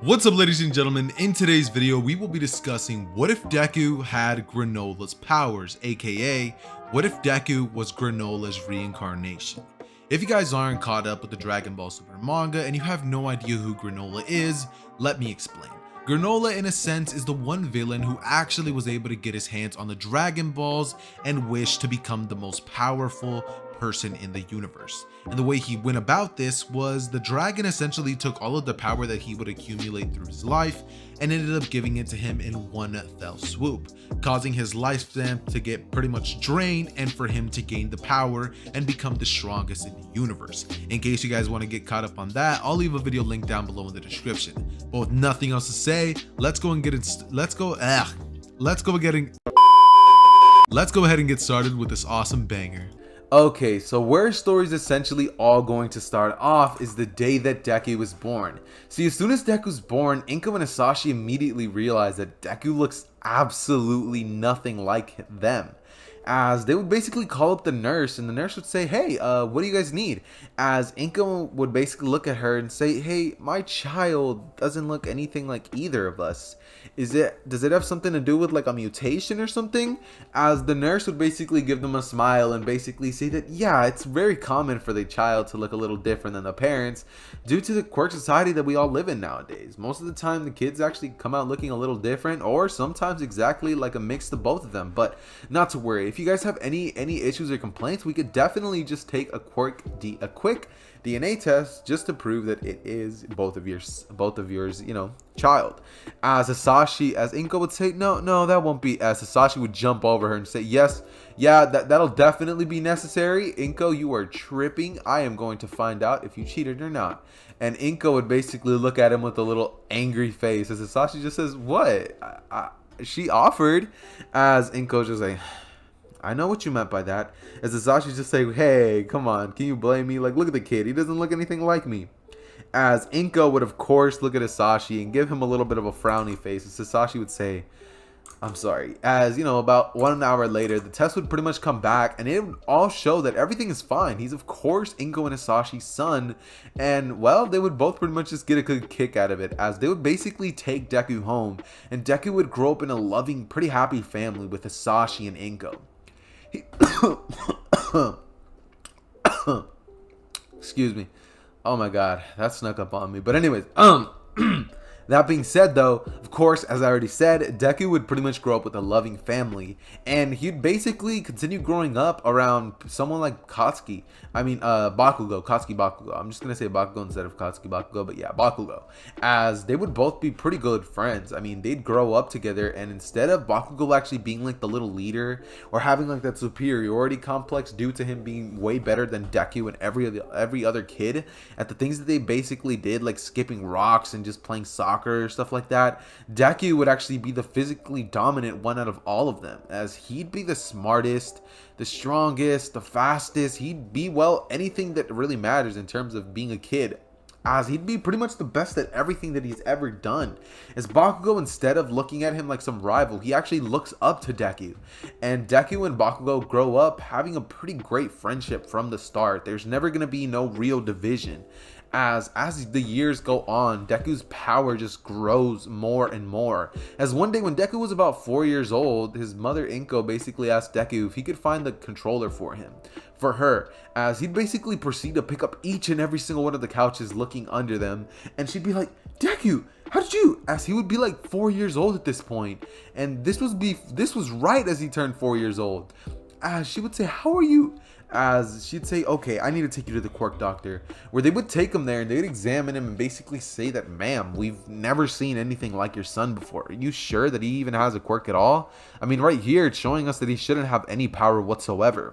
What's up, ladies and gentlemen? In today's video, we will be discussing what if Deku had Granola's powers, aka what if Deku was Granola's reincarnation. If you guys aren't caught up with the Dragon Ball Super manga and you have no idea who Granola is, let me explain. Granola, in a sense, is the one villain who actually was able to get his hands on the Dragon Balls and wish to become the most powerful person in the universe. And the way he went about this was the dragon essentially took all of the power that he would accumulate through his life and ended up giving it to him in one fell swoop, causing his lifespan to get pretty much drained and for him to gain the power and become the strongest in the universe. In case you guys want to get caught up on that, I'll leave a video link down below in the description. But with nothing else to say, let's go ahead and get started with this awesome banger. Okay, so where our story is essentially all going to start off is the day that Deku was born. See, as soon as Deku's born, Inko and Asashi immediately realize that Deku looks absolutely nothing like them. As they would basically call up the nurse, and the nurse would say, hey, what do you guys need? As Inko would basically look at her and say, hey, my child doesn't look anything like either of us. Does it have something to do with like a mutation or something? As the nurse would basically give them a smile and basically say that, yeah, it's very common for the child to look a little different than the parents due to the quirk society that we all live in nowadays. Most of the time, the kids actually come out looking a little different, or sometimes exactly like a mix of both of them. But not to worry. If you guys have any issues or complaints, we could definitely just take a quick DNA test just to prove that it is both of yours, child. As Inko would say, no, that won't be. As Sasashi would jump over her and say, yes, yeah, that'll definitely be necessary. Inko, you are tripping. I am going to find out if you cheated or not. And Inko would basically look at him with a little angry face as Sasashi just says, what? She offered. As Inko just like, I know what you meant by that. As Asashi just say, hey, come on, can you blame me? Like, look at the kid. He doesn't look anything like me. As Inko would, of course, look at Asashi and give him a little bit of a frowny face. As Asashi would say, I'm sorry. As, about 1 hour later, the test would pretty much come back and it would all show that everything is fine. He's, of course, Inko and Asashi's son. And, well, they would both pretty much just get a good kick out of it, as they would basically take Deku home. And Deku would grow up in a loving, pretty happy family with Asashi and Inko. Excuse me. Oh my god, that snuck up on me. But anyways, that being said, though, of course, as I already said, Deku would pretty much grow up with a loving family, and he'd basically continue growing up around someone like Bakugo. Katsuki Bakugo. I'm just gonna say Bakugo instead of Katsuki Bakugo, but yeah, Bakugo. As they would both be pretty good friends. I mean, they'd grow up together, and instead of Bakugo actually being like the little leader or having like that superiority complex due to him being way better than Deku and every other kid at the things that they basically did, like skipping rocks and just playing soccer or stuff like that, Deku would actually be the physically dominant one out of all of them, as he'd be the smartest, the strongest, the fastest. He'd be, well, anything that really matters in terms of being a kid, as he'd be pretty much the best at everything that he's ever done. As Bakugo, instead of looking at him like some rival, he actually looks up to Deku. And Deku and Bakugo grow up having a pretty great friendship from the start. There's never going to be no real division. As the years go on, Deku's power just grows more and more. As one day when Deku was about 4 years old, his mother Inko basically asked Deku if he could find the controller for her, as he'd basically proceed to pick up each and every single one of the couches looking under them, and she'd be like, Deku, how did you? As he would be like 4 years old at this point, and this was right as he turned 4 years old. As she would say, how are you? As she'd say, okay, I need to take you to the quirk doctor, where they would take him there and they'd examine him and basically say that, ma'am, we've never seen anything like your son before. Are you sure that he even has a quirk at all? I mean, right here, it's showing us that he shouldn't have any power whatsoever.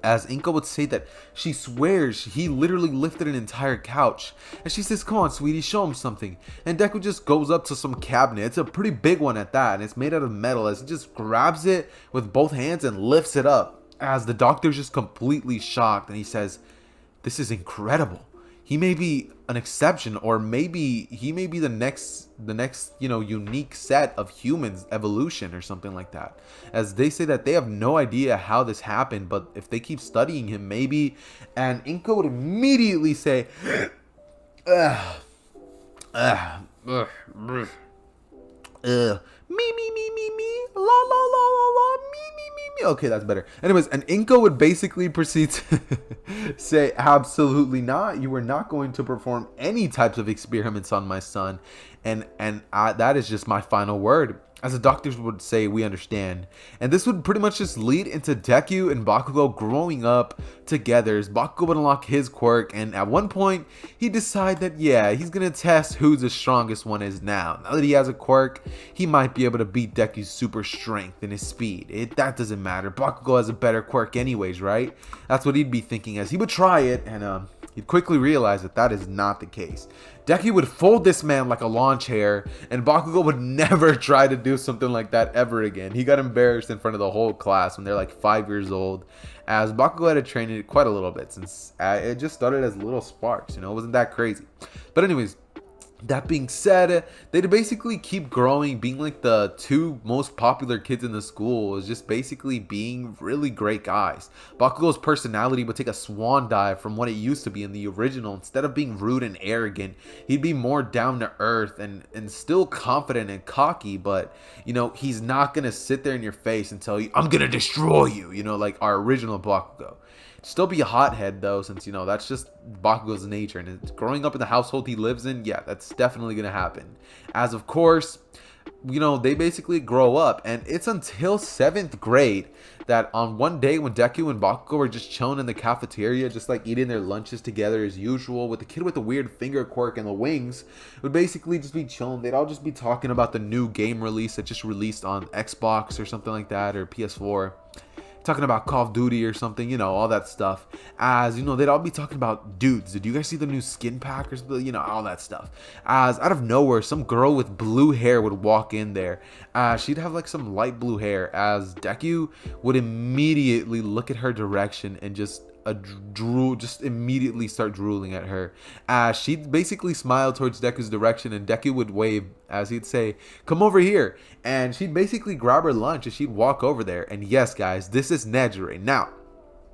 As Inko would say that she swears he literally lifted an entire couch. And she says, come on, sweetie, show him something. And Deku just goes up to some cabinet. It's a pretty big one at that, and it's made out of metal, as he just grabs it with both hands and lifts it up. As the doctor's just completely shocked, and he says, this is incredible. He may be an exception, or maybe he may be the next unique set of humans evolution or something like that. As they say that they have no idea how this happened, but if they keep studying him, maybe. And Inko would immediately say, Ugh. Me, la la la la la, me. Okay, that's better. Anyways, and Inko would basically proceed to say, absolutely not. You are not going to perform any types of experiments on my son, and that is just my final word. As the doctors would say, we understand. And this would pretty much just lead into Deku and Bakugo growing up together as Bakugo would unlock his quirk, and at one point, he decided that, yeah, he's going to test who the strongest one is now. Now that he has a quirk, he might be able to beat Deku's super strength and his speed. That doesn't matter. Bakugo has a better quirk anyways, right? That's what he'd be thinking as he would try it, and he'd quickly realize that that is not the case. Deku would fold this man like a lawn chair, and Bakugo would never try to do something like that ever again. He got embarrassed in front of the whole class when they're like 5 years old, as Bakugo had to train it quite a little bit since it just started as little sparks, you know, it wasn't that crazy. But anyways, that being said, they'd basically keep growing, being like the 2 most popular kids in the school, is just basically being really great guys. Bakugo's personality would take a swan dive from what it used to be in the original. Instead of being rude and arrogant, he'd be more down to earth and still confident and cocky, but, you know, he's not going to sit there in your face and tell you, I'm going to destroy you, you know, like our original Bakugo. Still be a hothead though, since, you know, that's just Bakugo's nature, and it's growing up in the household he lives in, yeah, that's definitely gonna happen. As of course, you know, they basically grow up, and it's until 7th grade that on one day when Deku and Bakugo were just chilling in the cafeteria, just like eating their lunches together as usual, with the kid with the weird finger quirk and the wings would basically just be chilling. They'd all just be talking about the new game release that just released on Xbox or something like that, or PS4. Talking about Call of Duty or something, you know, all that stuff. As, you know, they'd all be talking about, dudes, did you guys see the new skin pack or something? You know, all that stuff. As out of nowhere, some girl with blue hair would walk in there. She'd have like some light blue hair, as Deku would immediately look at her direction and just immediately start drooling at her. She'd basically smile towards Deku's direction, and Deku would wave as he'd say, come over here. And she'd basically grab her lunch and she'd walk over there. And yes, guys, this is Nejire. Now,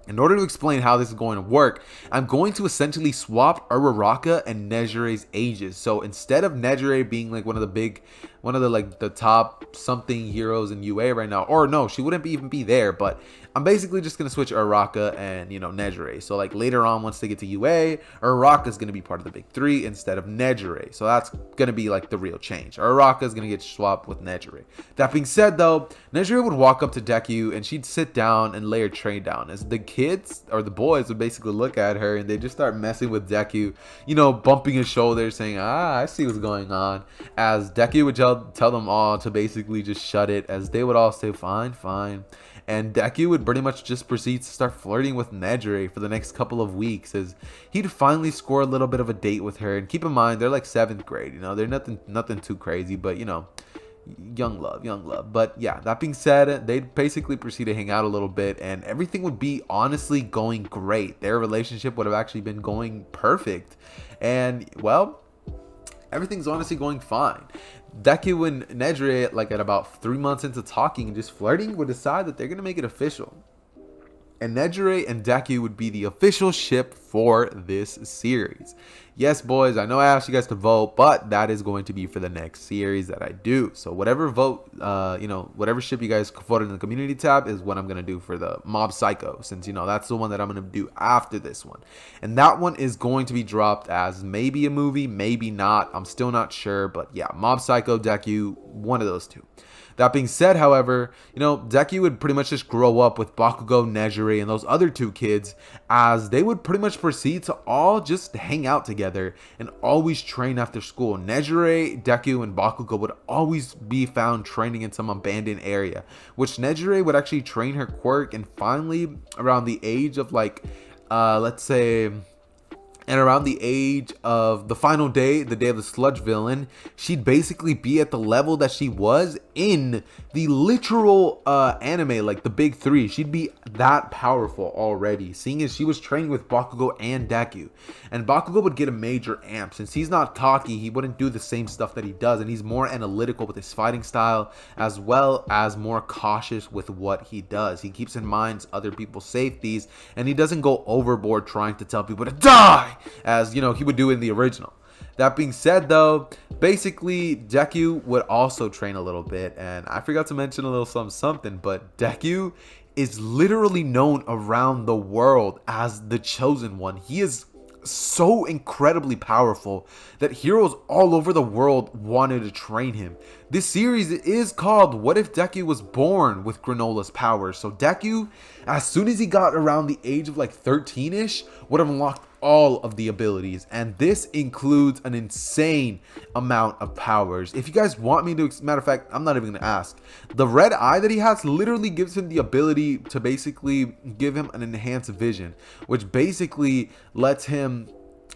in order to explain how this is going to work, I'm going to essentially swap Uraraka and Nejire's ages. So instead of Nejire being like one of the like the top something heroes in UA right now, or no, she wouldn't even be there, but I'm basically just going to switch Uraraka and, you know, Nejire. So like later on, once they get to UA, Uraraka is going to be part of the big 3 instead of Nejire. So that's going to be like the real change. Uraraka is going to get swapped with Nejire. That being said though, Nejire would walk up to Deku and she'd sit down and lay her tray down, as the kids or the boys would basically look at her and they just start messing with Deku, you know, bumping his shoulder, saying, I see what's going on, as Deku would tell them all to basically just shut it, as they would all say fine, and Deku would pretty much just proceed to start flirting with Nejire for the next couple of weeks, as he'd finally score a little bit of a date with her. And keep in mind, they're like 7th grade, you know, they're nothing too crazy, but, you know, young love. But yeah, that being said, they'd basically proceed to hang out a little bit, and everything would be honestly going great. Their relationship would have actually been going perfect, and well, everything's honestly going fine. Deku and Nejire, like at about 3 months into talking and just flirting, would decide that they're gonna make it official, and Nejire and Deku would be the official ship for this series. Yes, boys, I know I asked you guys to vote, but that is going to be for the next series that I do. So whatever vote, you know, whatever ship you guys voted in the community tab is what I'm going to do for the Mob Psycho, since, you know, that's the one that I'm going to do after this one. And that one is going to be dropped as maybe a movie, maybe not. I'm still not sure, but yeah, Mob Psycho, Deku, one of those 2. That being said, however, you know, Deku would pretty much just grow up with Bakugo, Nejire, and those other 2 kids, as they would pretty much proceed to all just hang out together and always train after school. Nejire, Deku, and Bakugo would always be found training in some abandoned area, which Nejire would actually train her quirk, and finally, around the age of like, let's say, and around the age of the final day, the day of the sludge villain, she'd basically be at the level that she was in the literal anime, like the big 3. She'd be that powerful already, seeing as she was training with Bakugo and Deku. And Bakugo would get a major amp. Since he's not cocky, he wouldn't do the same stuff that he does, and he's more analytical with his fighting style, as well as more cautious with what he does. He keeps in mind other people's safeties, and he doesn't go overboard trying to tell people to die, as, you know, he would do in the original. That being said, though, basically Deku would also train a little bit, and I forgot to mention a little something, but Deku is literally known around the world as the Chosen One. He is so incredibly powerful that heroes all over the world wanted to train him. This series is called What If Deku Was Born with Granola's Powers. So Deku, as soon as he got around the age of like 13ish, would have unlocked all of the abilities, and this includes an insane amount of powers. If you guys want me to, matter of fact, I'm not even gonna ask. The red eye that he has literally gives him the ability to basically give him an enhanced vision, which basically lets him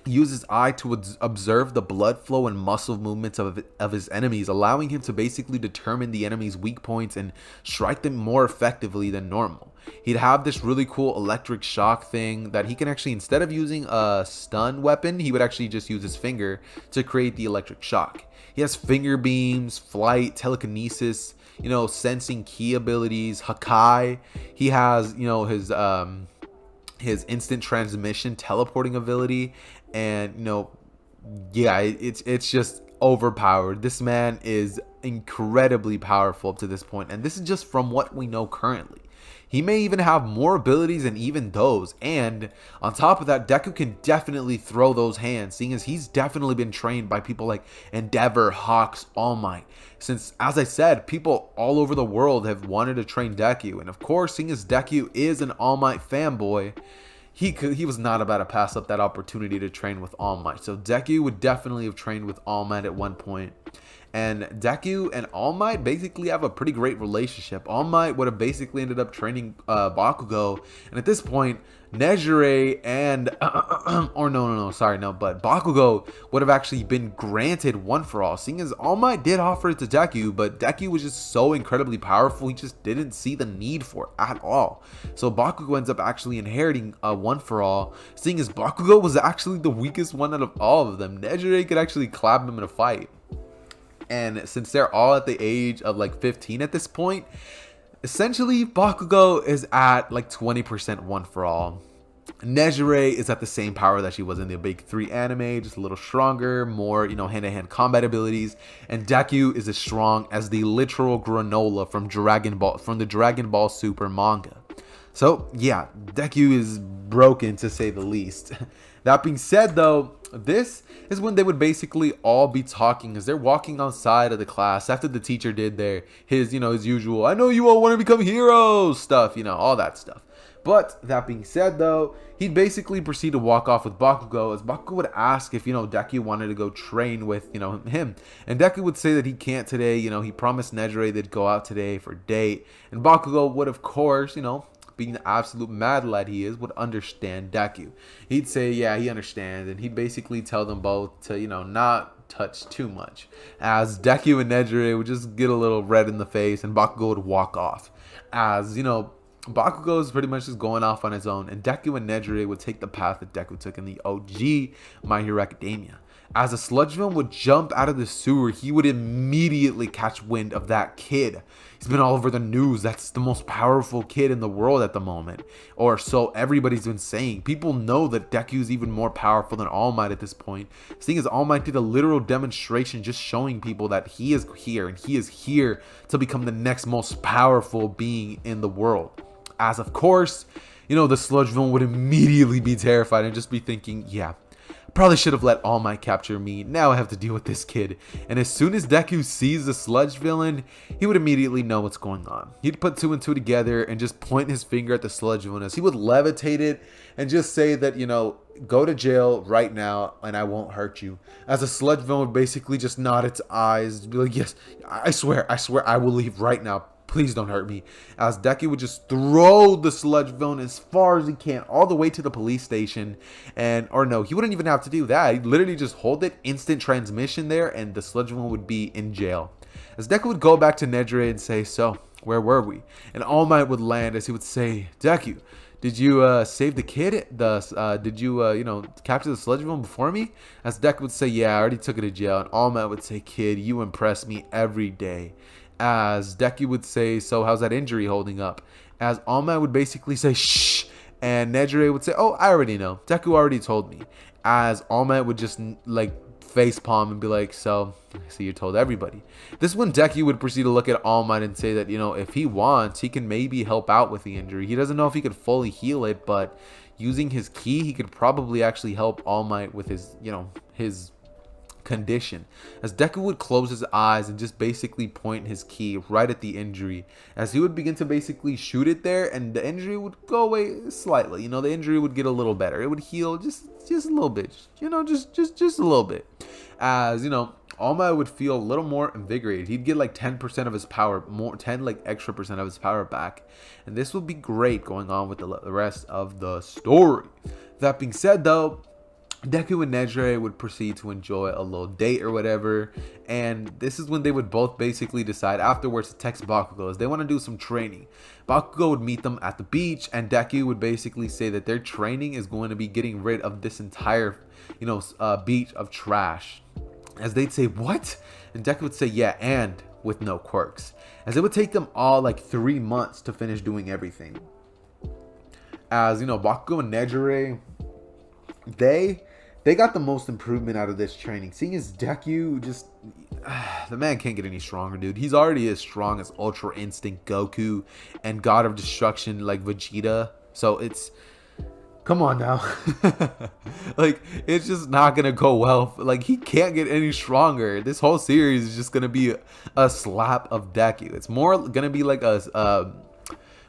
use his eye to observe the blood flow and muscle movements of his enemies, allowing him to basically determine the enemy's weak points and strike them more effectively than normal. He'd have this really cool electric shock thing that he can actually, instead of using a stun weapon, he would actually just use his finger to create the electric shock. He has finger beams, flight, telekinesis, sensing key abilities, Hakai. He has, his instant transmission teleporting ability, and yeah, it's just overpowered. This man is incredibly powerful up to this point, and this is just from what we know currently. He may even have more abilities than even those, and on top of that, Deku can definitely throw those hands, seeing as he's definitely been trained by people like Endeavor, Hawks, All Might. Since, as I said, people all over the world have wanted to train Deku, and of course, seeing as Deku is an All Might fanboy, he was not about to pass up that opportunity to train with All Might. So Deku would definitely have trained with All Might at one point. And Deku and All Might basically have a pretty great relationship. All Might would have basically ended up training Bakugo, and at this point, Nejire and but Bakugo would have actually been granted One For All, seeing as All Might did offer it to Deku, but Deku was just so incredibly powerful, he just didn't see the need for it at all. So Bakugo ends up actually inheriting One For All, seeing as Bakugo was actually the weakest one out of all of them. Nejire could actually clap him in a fight. And since they're all at the age of like 15 at this point, essentially Bakugo is at like 20% One For All. Nejire is at the same power that she was in the Big 3 anime, just a little stronger, more, hand-to-hand combat abilities. And Deku is as strong as the literal Granola from the Dragon Ball Super manga. So yeah, Deku is broken to say the least. That being said, though, this is when they would basically all be talking as they're walking outside of the class after the teacher did his usual, I know you all want to become heroes stuff, all that stuff. But that being said, though, he'd basically proceed to walk off with Bakugo, as Bakugo would ask if, Deku wanted to go train with, him. And Deku would say that he can't today. He promised Nejire they'd go out today for a date. And Bakugo would, of course, being the absolute mad lad he is, would understand Deku. He'd say, yeah, he understands, and he'd basically tell them both to, not touch too much, as Deku and Nejire would just get a little red in the face, and Bakugo would walk off, as, Bakugo is pretty much just going off on his own, and Deku and Nejire would take the path that Deku took in the OG My Hero Academia. As a sludge villain would jump out of the sewer, he would immediately catch wind of that kid. He's been all over the news. That's the most powerful kid in the world at the moment. Or so everybody's been saying. People know that Deku is even more powerful than All Might at this point, seeing as All Might did a literal demonstration just showing people that he is here, and he is here to become the next most powerful being in the world. As of course, the sludge villain would immediately be terrified and just be thinking, yeah, probably should have let All Might capture me. Now I have to deal with this kid. And as soon as Deku sees the sludge villain, he would immediately know what's going on. He'd put 2 and 2 together and just point his finger at the sludge villain, as he would levitate it and just say that, go to jail right now and I won't hurt you. As a sludge villain would basically just nod its eyes, be like, yes, I swear I will leave right now. Please don't hurt me. As Deku would just throw the sludge villain as far as he can, all the way to the police station. Or no, he wouldn't even have to do that. He'd literally just hold it, instant transmission there, and the sludge villain would be in jail. As Deku would go back to Nejire and say, so, where were we? And All Might would land as he would say, Deku, did you save the kid? Did you, capture the sludge villain before me? As Deku would say, yeah, I already took it to jail. And All Might would say, kid, you impress me every day. As Deku would say, so how's that injury holding up? As All Might would basically say, shh, and Nejire would say, oh, I already know. Deku already told me. As All Might would just, facepalm and be like, so you told everybody. This is when Deku would proceed to look at All Might and say that, you know, if he wants, he can maybe help out with the injury. He doesn't know if he could fully heal it, but using his ki, he could probably actually help All Might with his, you know, his condition. As Deku would close his eyes and just basically point his ki right at the injury, as he would begin to basically shoot it there, and the injury would go away slightly. You know, the injury would get a little better. It would heal just a little bit. You know, just a little bit. As you know, All Might would feel a little more invigorated. He'd get like 10% of his power, 10 like extra percent of his power back, and this would be great going on with the rest of the story. That being said, though, Deku and Nejire would proceed to enjoy a little date or whatever, and this is when they would both basically decide afterwards to text Bakugo as they want to do some training. Bakugo would meet them at the beach, and Deku would basically say that their training is going to be getting rid of this entire, you know, beach of trash. As they'd say, what? And Deku would say, yeah, and with no quirks. As it would take them all like 3 months to finish doing everything. As, you know, Bakugo and Nejire, they got the most improvement out of this training. Seeing as Deku just, the man can't get any stronger, dude. He's already as strong as Ultra Instinct Goku and God of Destruction like Vegeta. So it's, come on now. Like, it's just not gonna go well. Like, he can't get any stronger. This whole series is just gonna be a slap of Deku. It's more gonna be like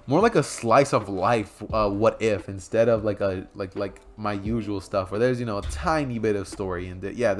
more like a slice of life, what if, instead of like my usual stuff where there's, you know, a tiny bit of story, and yeah,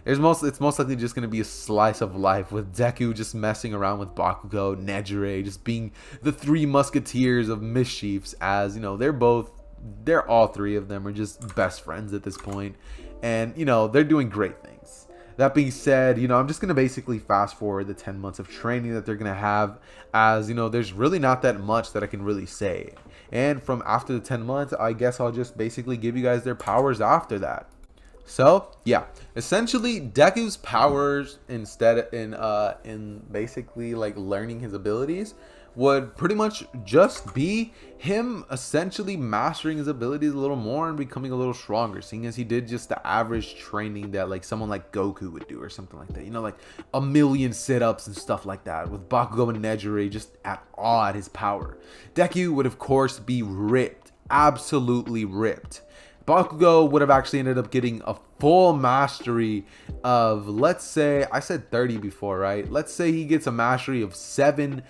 it's most likely just going to be a slice of life with Deku just messing around with Bakugo, Nejire just being the 3 musketeers of mischiefs, as you know, they're all 3 of them are just best friends at this point, and you know, they're doing great things. That being said, you know, I'm just going to basically fast forward the 10 months of training that they're going to have, as, you know, there's really not that much that I can really say. And from after the 10 months, I guess I'll just basically give you guys their powers after that. So, yeah, essentially Deku's powers in basically like learning his abilities would pretty much just be him essentially mastering his abilities a little more and becoming a little stronger, seeing as he did just the average training that like someone like Goku would do or something like that, you know, like a million sit-ups and stuff like that, with Bakugo and Nejire just at awe at his power. Deku would of course be ripped, absolutely ripped. Bakugo would have actually ended up getting a full mastery of, let's say, I said 30 before, right? Let's say he gets a mastery of 70%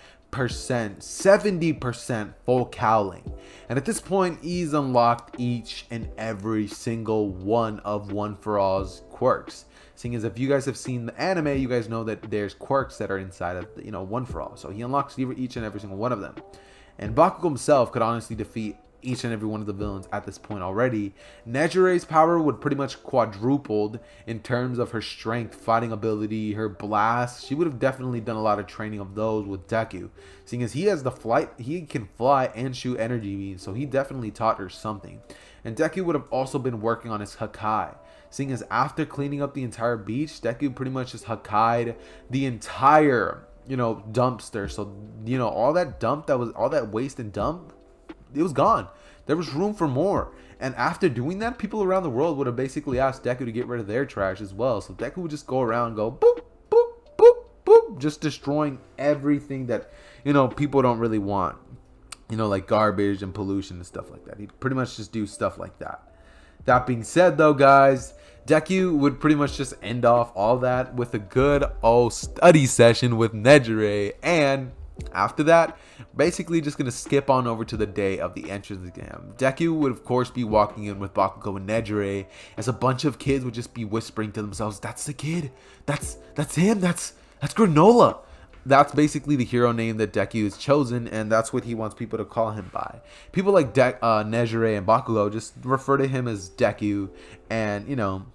full cowling, and at this point he's unlocked each and every single one of One For All's quirks. Seeing as if you guys have seen the anime, you guys know that there's quirks that are inside of, you know, One For All, so he unlocks each and every single one of them. And Bakugo himself could honestly defeat each and every one of the villains at this point already. Nejire's power would pretty much quadrupled in terms of her strength, fighting ability, her blast. She would have definitely done a lot of training of those with Deku, seeing as he has the flight, he can fly and shoot energy beams, so he definitely taught her something. And Deku would have also been working on his Hakai, seeing as after cleaning up the entire beach, Deku pretty much just Hakai'd the entire, you know, dumpster. So, you know, all that waste and dump, it was gone. There was room for more. And after doing that, people around the world would have basically asked Deku to get rid of their trash as well. So Deku would just go around and go boop, boop, boop, boop, just destroying everything that, you know, people don't really want. You know, like garbage and pollution and stuff like that. He'd pretty much just do stuff like that. That being said, though, guys, Deku would pretty much just end off all that with a good old study session with Nejire, and after that, basically just gonna skip on over to the day of the entrance exam. Deku would of course be walking in with Bakugo and Nejire, as a bunch of kids would just be whispering to themselves, "That's the kid. That's him. That's Granola." That's basically the hero name that Deku has chosen, and that's what he wants people to call him by. People like Nejire and Bakugo just refer to him as Deku, and you know,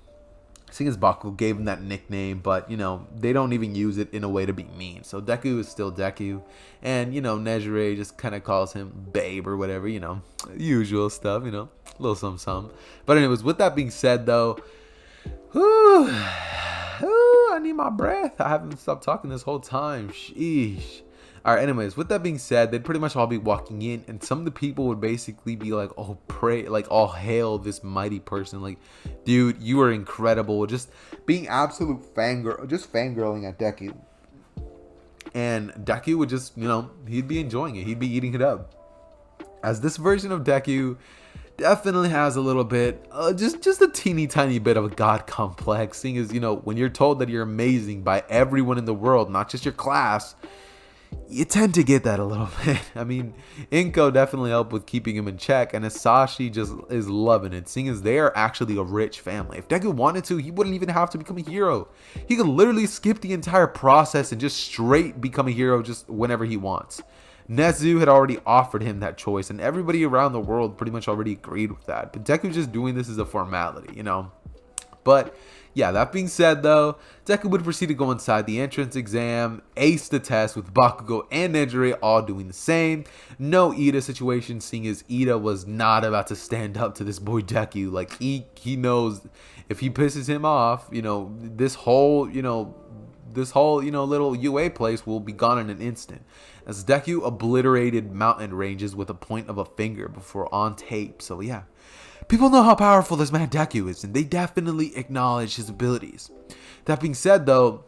seeing as Bakugo gave him that nickname, but you know, they don't even use it in a way to be mean. So Deku is still Deku, and you know, Nejire just kind of calls him babe or whatever, you know, usual stuff, you know, a little some. But anyways, with that being said, though, I need my breath. I haven't stopped talking this whole time. Sheesh. All right, anyways, with that being said, they'd pretty much all be walking in, and some of the people would basically be like, oh, pray, like, all hail this mighty person. Like, dude, you are incredible. Just being absolute fangirling at Deku. And Deku would just, he'd be enjoying it. He'd be eating it up. As this version of Deku definitely has a little bit, just a teeny tiny bit of a god complex, seeing as, when you're told that you're amazing by everyone in the world, not just your class, you tend to get that a little bit. I mean, Inko definitely helped with keeping him in check, and Asashi just is loving it, seeing as they are actually a rich family. If Deku wanted to, he wouldn't even have to become a hero. He could literally skip the entire process and just straight become a hero just whenever he wants. Nezu had already offered him that choice, and everybody around the world pretty much already agreed with that. But Deku's just doing this as a formality, But yeah, that being said though, Deku would proceed to go inside the entrance exam, ace the test with Bakugo and Nejire all doing the same. No Ida situation, seeing as Ida was not about to stand up to this boy Deku. Like, he knows if he pisses him off, this whole little UA place will be gone in an instant. As Deku obliterated mountain ranges with a point of a finger before on tape. So yeah, people know how powerful this man Deku is, and they definitely acknowledge his abilities. That being said though,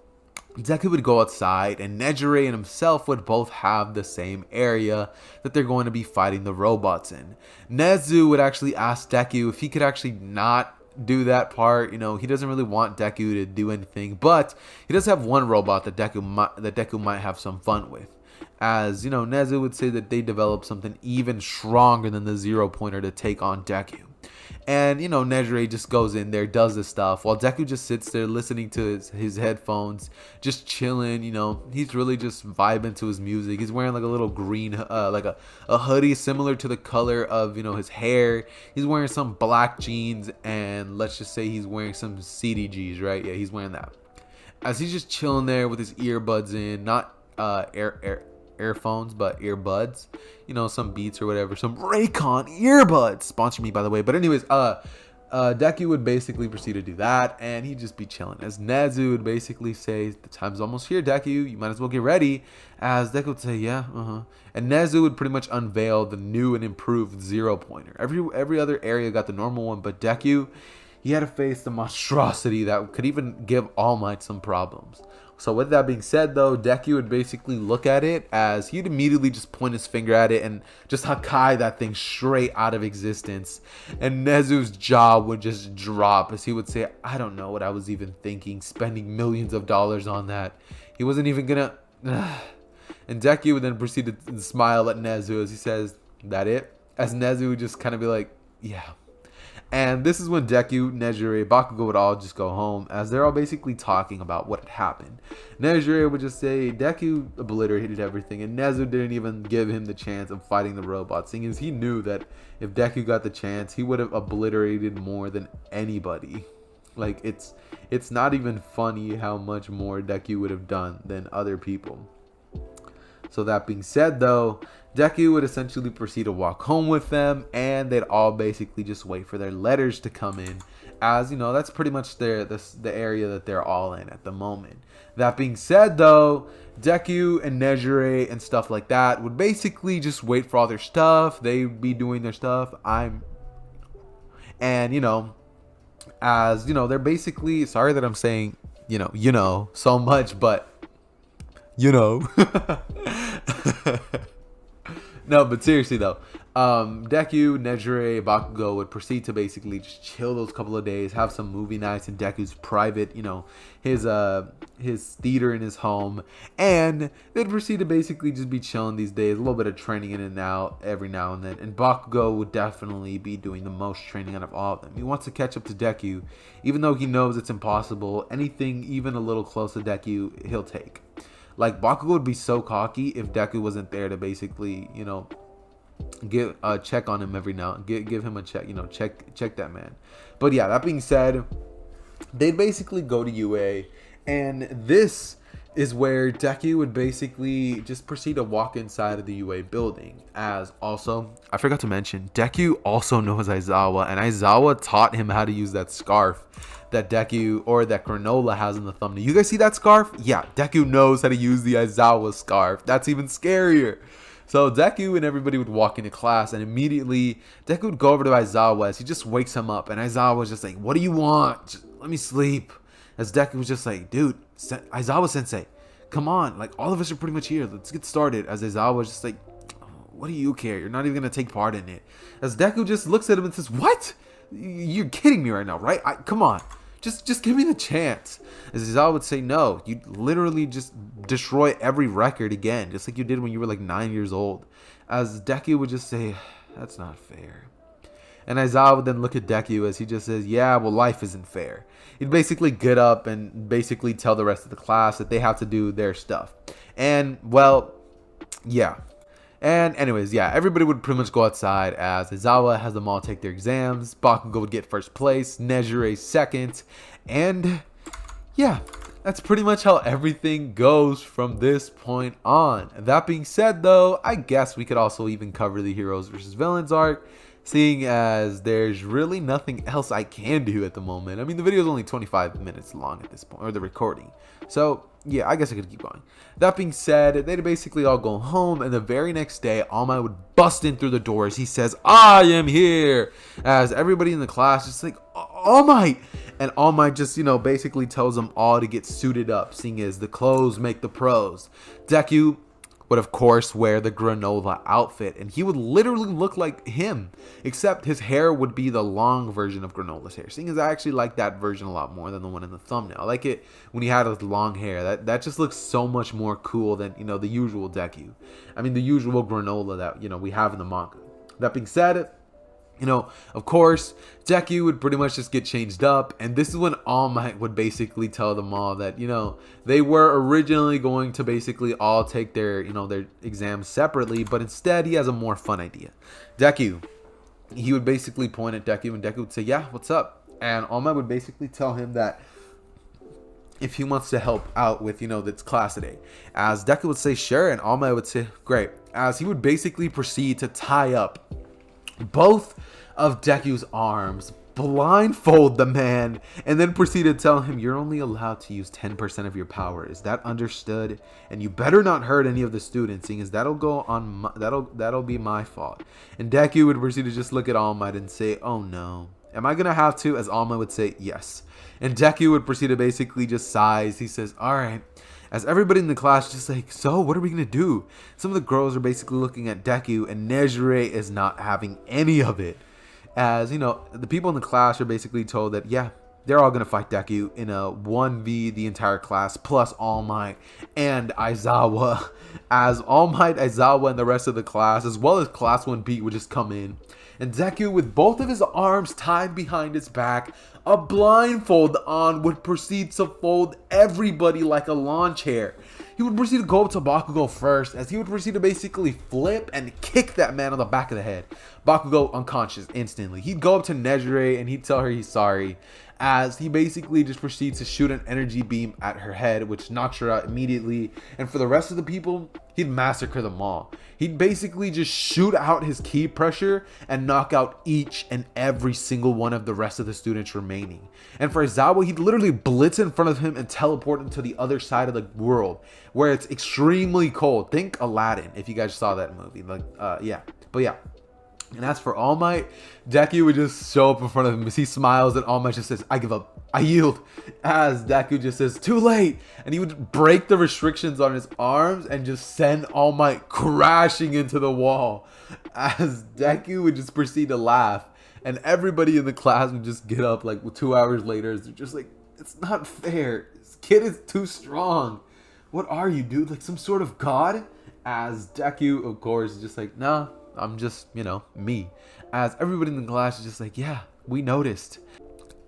Deku would go outside, and Nejire and himself would both have the same area that they're going to be fighting the robots in. Nezu would actually ask Deku if he could actually not do that part. He doesn't really want Deku to do anything, but he does have one robot that Deku might have some fun with. As Nezu would say that they developed something even stronger than the 0-pointer to take on Deku. And Nejire just goes in there, does this stuff, while Deku just sits there listening to his headphones, just chilling. He's really just vibing to his music. He's wearing like a little green like a hoodie similar to the color of his hair. He's wearing some black jeans, and let's just say he's wearing some CDGs, right? Yeah, he's wearing that. As he's just chilling there with his earbuds in, not earphones, but earbuds, some Beats or whatever, some Raycon earbuds, sponsor me by the way. But anyways, Deku would basically proceed to do that, and he'd just be chilling, as Nezu would basically say, the time's almost here, Deku, you might as well get ready. As Deku would say, yeah, and Nezu would pretty much unveil the new and improved 0-pointer. Every other area got the normal one, but Deku, he had to face the monstrosity that could even give All Might some problems. So with that being said though, Deku would basically look at it as he'd immediately just point his finger at it and just Hakai that thing straight out of existence. And Nezu's jaw would just drop as he would say, I don't know what I was even thinking, spending millions of dollars on that. He wasn't even gonna... And Deku would then proceed to smile at Nezu as he says, that it? As Nezu would just kind of be like, yeah. And this is when Deku, Nejire, Bakugo would all just go home, as they're all basically talking about what had happened. Nejire would just say Deku obliterated everything, and Nezu didn't even give him the chance of fighting the robot, seeing as he knew that if Deku got the chance, he would have obliterated more than anybody. Like, it's not even funny how much more Deku would have done than other people. So that being said though, Deku would essentially proceed to walk home with them, and they'd all basically just wait for their letters to come in, as that's pretty much the area that they're all in at the moment. That being said though, Deku and Nejire and stuff like that would basically just wait for all their stuff. They'd be doing their stuff. As they're basically, sorry that I'm saying so much, but no, but seriously though, Deku, Nejire, Bakugo would proceed to basically just chill those couple of days, have some movie nights in Deku's private, his theater in his home, and they'd proceed to basically just be chilling these days, a little bit of training in and out every now and then. And Bakugo would definitely be doing the most training out of all of them. He wants to catch up to Deku, even though he knows it's impossible. Anything even a little close to Deku, he'll take. Like, Bakugo would be so cocky if Deku wasn't there to basically, give a check on him every now, give him a check, check that man. But yeah, that being said, they'd basically go to UA, and this is where Deku would basically just proceed to walk inside of the UA building. As also, I forgot to mention, Deku also knows Aizawa, and Aizawa taught him how to use that scarf that Deku or that Granola has in the thumbnail. You guys see that scarf? Yeah, Deku knows how to use the Aizawa scarf. That's even scarier. So Deku and everybody would walk into class, and immediately Deku would go over to Aizawa as he just wakes him up, and Aizawa was just like, "What do you want? Just let me sleep." As Deku was just like, "Dude, Aizawa sensei, come on, like all of us are pretty much here. Let's get started." As Aizawa was just like, "What do you care? You're not even gonna take part in it." As Deku just looks at him and says, "What? You're kidding me right now, right? Come on. Just give me the chance." As Aizawa would say, "No, you literally just destroy every record again, just like you did when you were like 9 years old." As Deku would just say, "That's not fair." And Aizawa would then look at Deku as he just says, "Yeah, well, life isn't fair." He'd basically get up and basically tell the rest of the class that they have to do their stuff. And, well, yeah. And anyways, yeah, everybody would pretty much go outside as Aizawa has them all take their exams. Bakugo would get first place, Nejire second. And, yeah, that's pretty much how everything goes from this point on. That being said, though, I guess we could also even cover the heroes versus villains arc, seeing as there's really nothing else I can do at the moment. I mean, the video is only 25 minutes long at this point, or the recording. So, yeah, I guess I could keep going. That being said, they'd basically all go home, and the very next day, All Might would bust in through the doors. He says, "I am here!" As everybody in the class just like, "All Might!" And All Might just, basically tells them all to get suited up, seeing as the clothes make the pros. Deku would of course wear the Granola outfit, and he would literally look like him, except his hair would be the long version of Granola's hair, seeing as I actually like that version a lot more than the one in the thumbnail. I like it when he had his long hair. That just looks so much more cool than the usual Deku. I mean the usual Granola that we have in the manga. That being said, of course, Deku would pretty much just get changed up, and this is when All Might would basically tell them all that, they were originally going to basically all take their, their exams separately, but instead he has a more fun idea. Deku, he would basically point at Deku, and Deku would say, "Yeah, what's up?" And All Might would basically tell him that if he wants to help out with, this class today. As Deku would say, "Sure," and All Might would say, "Great." As he would basically proceed to tie up both of Deku's arms, blindfold the man, and then proceed to tell him, "You're only allowed to use 10% of your power. Is that understood? And you better not hurt any of the students, seeing as that'll be my fault." And Deku would proceed to just look at All Might and say, "Oh no. Am I gonna have to?" As All Might would say, "Yes." And Deku would proceed to basically just sighs. He says, "All right." As everybody in the class just like, "So what are we gonna do?" Some of the girls are basically looking at Deku, and Nejire is not having any of it. As the people in the class are basically told that, yeah, they're all gonna fight Deku in a 1v the entire class plus All Might and Aizawa. As All Might, Aizawa, and the rest of the class, as well as Class 1B, would just come in, and Deku, with both of his arms tied behind his back, a blindfold on, would proceed to fold everybody like a lawn chair. He would proceed to go up to Bakugo first, as he would proceed to basically flip and kick that man on the back of the head. Bakugo unconscious instantly. He'd go up to Nejire and he'd tell her he's sorry, as he basically just proceeds to shoot an energy beam at her head, which knocks her out immediately. And for the rest of the people, he'd massacre them all. He'd basically just shoot out his ki pressure and knock out each and every single one of the rest of the students remaining. And for Aizawa, he'd literally blitz in front of him and teleport him to the other side of the world, where it's extremely cold. Think Aladdin, if you guys saw that movie. Yeah. But yeah. And as for All Might, Deku would just show up in front of him as he smiles, and All Might just says, "I give up. I yield." As Deku just says, "Too late." And he would break the restrictions on his arms and just send All Might crashing into the wall. As Deku would just proceed to laugh. And everybody in the class would just get up like 2 hours later. They're just like, "It's not fair. This kid is too strong. What are you, dude? Like some sort of god?" As Deku, of course, is just like, "Nah. I'm just, me." As everybody in the class is just like, "Yeah, we noticed."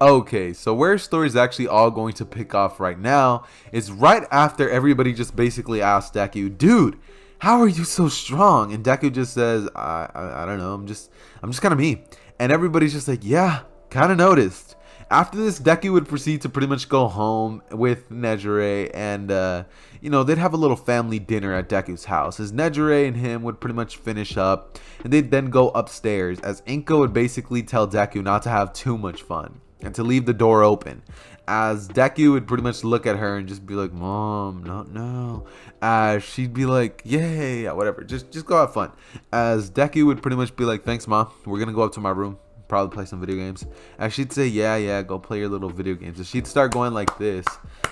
Okay, so where story's actually all going to pick off right now is right after everybody just basically asked Deku, "Dude, how are you so strong?" And Deku just says, I don't know, I'm just kind of me." And everybody's just like, "Yeah, kind of noticed." After this, Deku would proceed to pretty much go home with Nejire, and they'd have a little family dinner at Deku's house, as Nejire and him would pretty much finish up, and they'd then go upstairs, as Inko would basically tell Deku not to have too much fun and to leave the door open, as Deku would pretty much look at her and just be like, "Mom, not now." As she'd be like, "Yeah, whatever, just go have fun." As Deku would pretty much be like, "Thanks, Mom. We're gonna go up to my room, probably play some video games." And she'd say, "Yeah, go play your little video games." And she'd start going like this,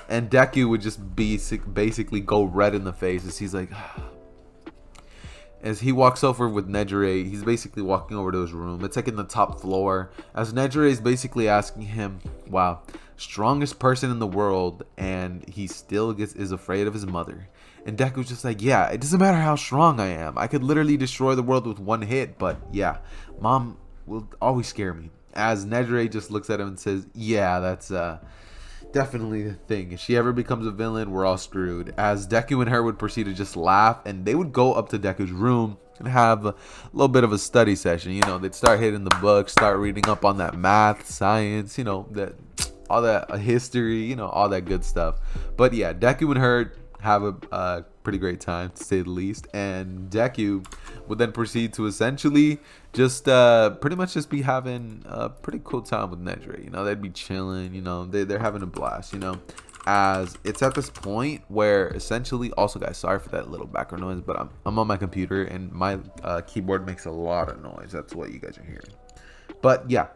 and Deku would just basically go red in the face as he's like, as he walks over with Nejire. He's basically walking over to his room. It's like in the top floor, as Nejire is basically asking him, "Wow, strongest person in the world, and he still is afraid of his mother." And Deku's just like, "Yeah, it doesn't matter how strong I am. I could literally destroy the world with one hit, but yeah, Mom will always scare me." As Nejire just looks at him and says, "Yeah, that's definitely the thing. If she ever becomes a villain, we're all screwed." As Deku and her would proceed to just laugh, and they would go up to Deku's room and have a little bit of a study session. They'd start hitting the books, start reading up on that math, science, that all that history, all that good stuff. But yeah, Deku and her have a pretty great time, to say the least, and Deku would then proceed to essentially just pretty much just be having a pretty cool time with Nejire. They'd be chilling, they're having a blast, as it's at this point where essentially, also guys, sorry for that little background noise, but I'm on my computer and my keyboard makes a lot of noise. That's what you guys are hearing. But yeah,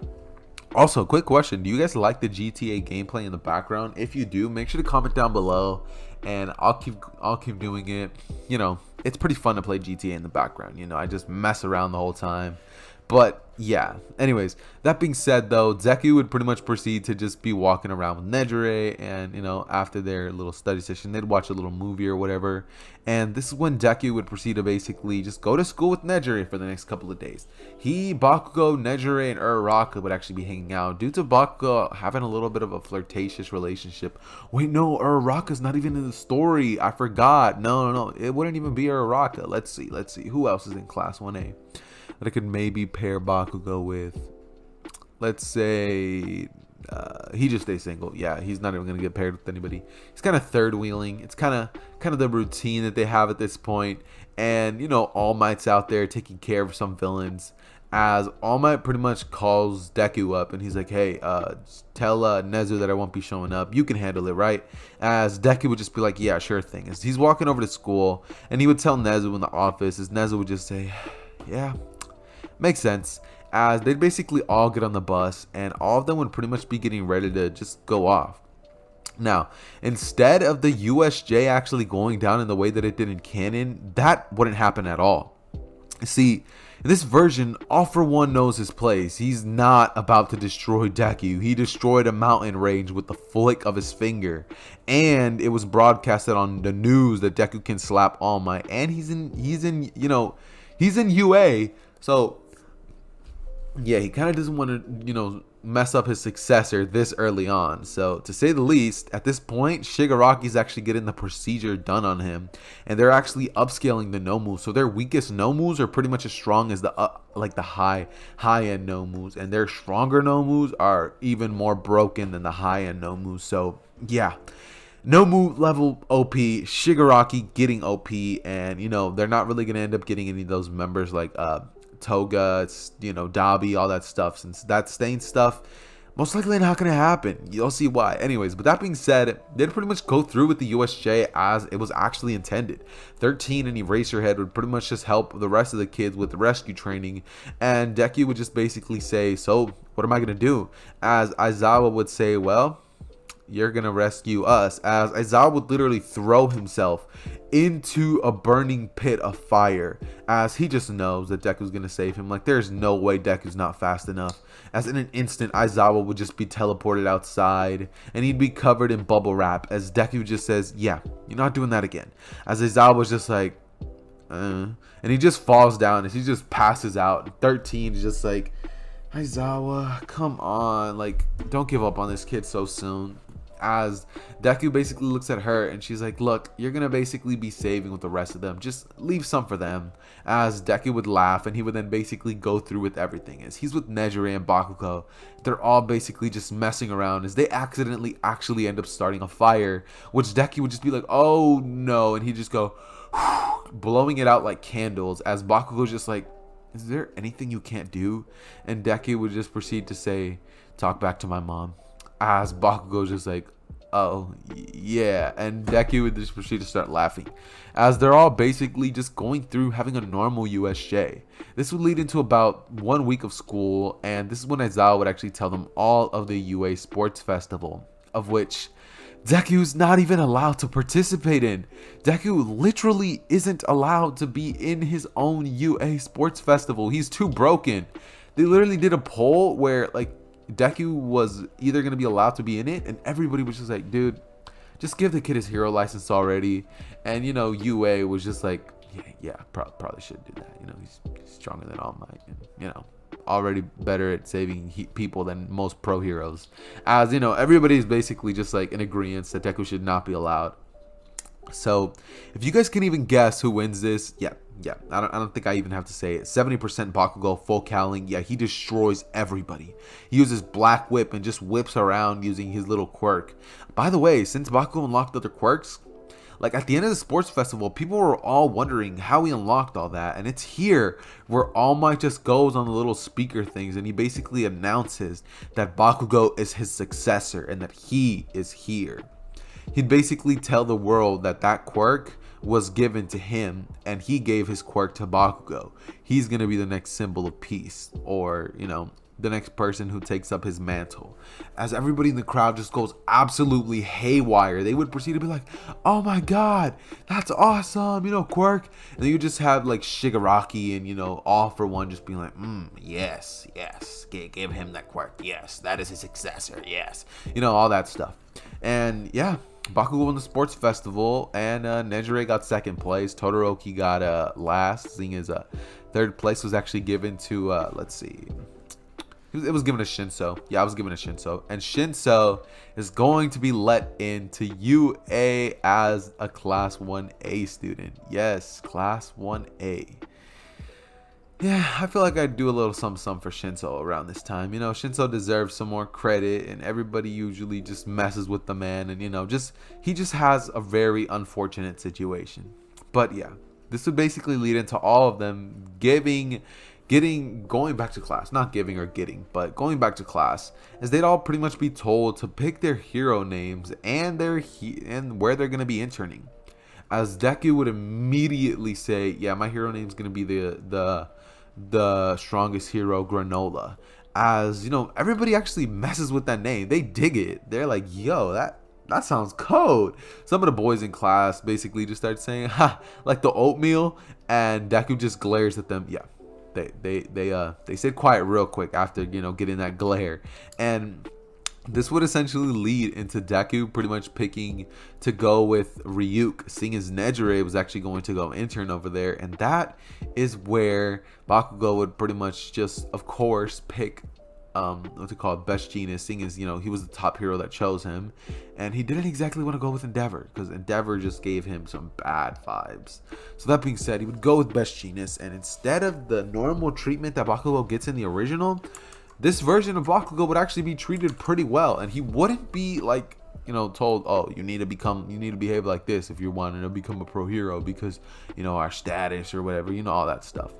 also, quick question: do you guys like the GTA gameplay in the background? If you do, make sure to comment down below, and I'll keep doing it. It's pretty fun to play GTA in the background. I just mess around the whole time. But yeah, anyways, that being said though, Deku would pretty much proceed to just be walking around with Nejire, and after their little study session, they'd watch a little movie or whatever. And this is when Deku would proceed to basically just go to school with Nejire for the next couple of days. Bakugo, Nejire, and Uraraka would actually be hanging out, due to Bakugo having a little bit of a flirtatious relationship. Wait, no, Uraraka's not even in the story. I forgot. No, it wouldn't even be Uraraka. Let's see. Who else is in class 1A? That I could maybe pair Bakugo with. Let's say he just stays single. Yeah, he's not even gonna get paired with anybody. He's kind of third wheeling. It's kind of the routine that they have at this point. And All Might's out there taking care of some villains, as All Might pretty much calls Deku up and he's like, "Hey, tell Nezu that I won't be showing up. You can handle it, right?" As Deku would just be like, "Yeah, sure thing." As he's walking over to school, and he would tell Nezu in the office, as Nezu would just say, "Yeah, makes sense." As they'd basically all get on the bus, and all of them would pretty much be getting ready to just go off. Now, instead of the USJ actually going down in the way that it did in canon, that wouldn't happen at all. See, in this version, All For One knows his place. He's not about to destroy Deku. He destroyed a mountain range with the flick of his finger, and it was broadcasted on the news that Deku can slap All Might, and he's in UA. So yeah, he kind of doesn't want to, mess up his successor this early on. So to say the least, at this point, Shigaraki's actually getting the procedure done on him, and they're actually upscaling the Nomus. So their weakest Nomus are pretty much as strong as the high-end Nomus, and their stronger Nomus are even more broken than the high-end Nomus. So yeah, Nomu level OP, Shigaraki getting OP, and they're not really gonna end up getting any of those members like Toga, Dabi, all that stuff, since that stain stuff most likely not gonna happen. You'll see why. Anyways, but that being said, they'd pretty much go through with the USJ as it was actually intended. 13 and Eraserhead would pretty much just help the rest of the kids with the rescue training, and Deku would just basically say, "So what am I gonna do?" As Aizawa would say, "Well, you're gonna rescue us." As Aizawa would literally throw himself into a burning pit of fire, as he just knows that Deku's gonna save him. Like, there's no way Deku's not fast enough. As in an instant, Aizawa would just be teleported outside, and he'd be covered in bubble wrap, as Deku just says, "Yeah, you're not doing that again." As Aizawa was just like, and he just falls down as he just passes out. 13 is just like, "Aizawa, come on, like, don't give up on this kid so soon." as Deku basically looks at her and she's like, look, you're gonna basically be saving with the rest of them, just leave some for them. As Deku would laugh and he would then basically go through with everything. As he's with Nejire and Bakugo, they're all basically just messing around as they accidentally actually end up starting a fire, which Deku would just be like, oh no, and he'd just go blowing it out like candles, as Bakugo's just like, is there anything you can't do? And Deku would just proceed to say, talk back to my mom, as Bakugo's just like, oh yeah, and Deku would just proceed to start laughing as they're all basically just going through having a normal USJ. This would lead into about 1 week of school, and this is when Aizawa would actually tell them all of the UA sports festival, of which Deku's not even allowed to participate in. Deku literally isn't allowed to be in his own UA sports festival. He's too broken. They literally did a poll where like Deku was either going to be allowed to be in it, and everybody was just like, dude, just give the kid his hero license already. And you know, UA was just like, yeah, probably should do that. You know, he's stronger than All Might, and you know, already better at saving people than most pro heroes. As you know, everybody's basically just like in agreement that Deku should not be allowed. So if you guys can even guess who wins this, yeah, I don't think I even have to say it. 70% Bakugo, full cowling. Yeah, he destroys everybody. He uses Black Whip and just whips around using his little quirk. By the way, since Bakugo unlocked other quirks, like at the end of the sports festival, people were all wondering how he unlocked all that. And it's here where All Might just goes on the little speaker things and he basically announces that Bakugo is his successor and that he is here. He'd basically tell the world that that quirk was given to him and he gave his quirk to Bakugo. He's going to be the next symbol of peace, or, you know, the next person who takes up his mantle. As everybody in the crowd just goes absolutely haywire, they would proceed to be like, oh my god, that's awesome, you know, quirk. And then you just have like Shigaraki and, you know, All For One just being like, yes, give him that quirk, yes, that is his successor, yes, you know, all that stuff. And yeah, Bakugo won the sports festival, and Nejire got second place. Todoroki got last, seeing as third place was actually given to, let's see, it was given to Shinso. Yeah, I was given to Shinso. And Shinso is going to be let into UA as a Class 1A student. Yes, Class 1A. Yeah, I feel like I'd do a little something for Shinso around this time. You know, Shinso deserves some more credit, and everybody usually just messes with the man, and you know, he just has a very unfortunate situation. But yeah, this would basically lead into all of them going back to class, not giving or getting, but going back to class, as they'd all pretty much be told to pick their hero names and where they're gonna be interning. As Deku would immediately say, yeah, my hero name's gonna be the strongest hero, Granola. As you know, everybody actually messes with that name. They dig it. They're like, yo, that sounds cold. Some of the boys in class basically just start saying, ha, like the oatmeal, and Deku just glares at them. Yeah, they stayed quiet real quick after, you know, getting that glare. And this would essentially lead into Deku pretty much picking to go with Ryuk, seeing as Nejire was actually going to go intern over there. And that is where Bakugo would pretty much just, of course, pick what's it called, best genius, seeing as, you know, he was the top hero that chose him. And he didn't exactly want to go with Endeavor, because Endeavor just gave him some bad vibes. So that being said, he would go with best genius, and instead of the normal treatment that Bakugo gets in the original, this version of Bakugo would actually be treated pretty well, and he wouldn't be like, you know, told, oh, you need to behave like this if you're wanting to become a pro hero, because, you know, our status or whatever, you know, all that stuff.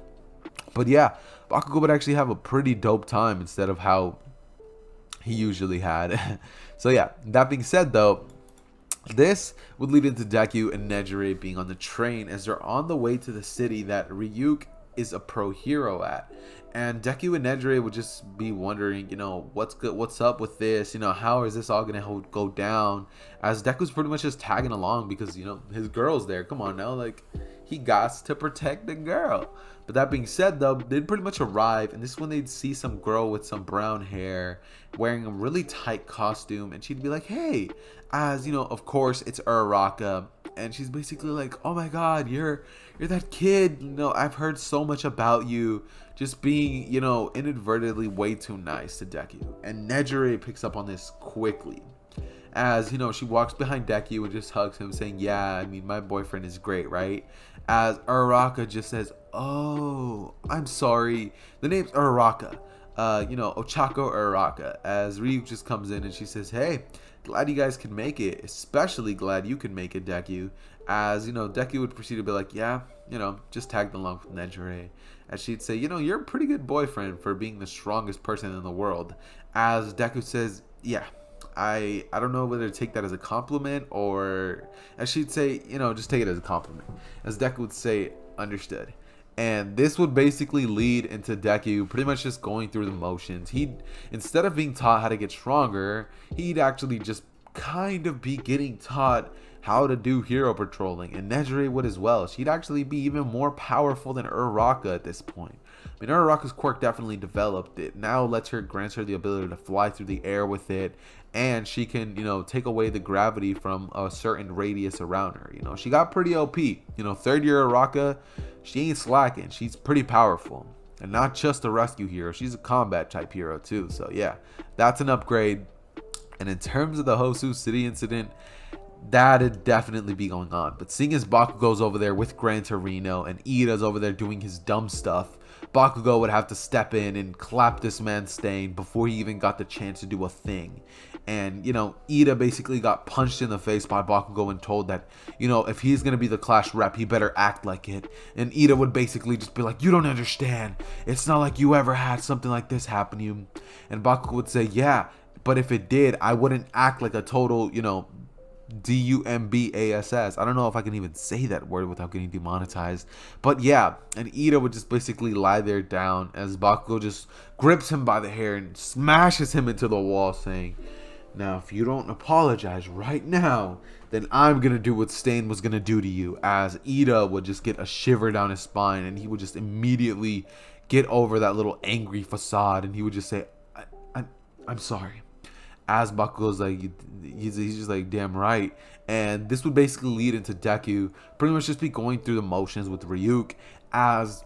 But yeah, Bakugo would actually have a pretty dope time instead of how he usually had. So yeah, that being said though, this would lead into Deku and Nejire being on the train as they're on the way to the city that Ryuk is a pro hero at. And Deku and Nejire would just be wondering, you know, what's up with this, you know, how is this all gonna go down, as Deku's pretty much just tagging along because, you know, his girl's there. Come on now, like, he got to protect the girl. But that being said though, they'd pretty much arrive, and this is when they'd see some girl with some brown hair wearing a really tight costume, and she'd be like, hey, as you know, of course it's Uraraka, and she's basically like, oh my god, you're that kid, you know, I've heard so much about you, just being, you know, inadvertently way too nice to Deku. And Nejire picks up on this quickly, as, you know, she walks behind Deku and just hugs him, saying, yeah, I mean, my boyfriend is great, right? As Uraraka just says, oh, I'm sorry. The name's Uraraka. You know, Ochako Uraraka. As Ryuk just comes in and she says, hey, glad you guys can make it. Especially glad you can make it, Deku. As, you know, Deku would proceed to be like, yeah, you know, just tagged along with Nejire. As she'd say, you know, you're a pretty good boyfriend for being the strongest person in the world. As Deku says, yeah, I don't know whether to take that as a compliment or, as she'd say, you know, just take it as a compliment. As Deku would say, understood. And this would basically lead into Deku pretty much just going through the motions. He'd, instead of being taught how to get stronger, he'd actually just kind of be getting taught how to do hero patrolling, and Nejire would as well. She'd actually be even more powerful than Uraraka at this point. I mean, Uraraka's quirk definitely developed. It now lets her, grants her the ability to fly through the air with it, and she can, you know, take away the gravity from a certain radius around her. You know, she got pretty OP. You know, third year Uraraka, she ain't slacking. She's pretty powerful, and not just a rescue hero. She's a combat type hero too. So yeah, that's an upgrade. And in terms of the Hosu City incident, that'd definitely be going on. But seeing as Bakugo's over there with Gran Torino and Ida's over there doing his dumb stuff, Bakugo would have to step in and clap this man Stain before he even got the chance to do a thing. And, you know, Ida basically got punched in the face by Bakugo and told that, you know, if he's going to be the Clash rep, he better act like it. And Ida would basically just be like, you don't understand. It's not like you ever had something like this happen to you. And Bakugo would say, yeah, but if it did, I wouldn't act like a total, you know, DUMBASS. I don't know if I can even say that word without getting demonetized. But yeah, and Ida would just basically lie there down as Bakugo just grips him by the hair and smashes him into the wall, saying, now if you don't apologize right now, then I'm gonna do what Stain was gonna do to you. As Ida would just get a shiver down his spine, and he would just immediately get over that little angry facade, and he would just say, I'm sorry. As Bakugo's like, he's just like, damn right. And this would basically lead into Deku pretty much just be going through the motions with Ryuk, as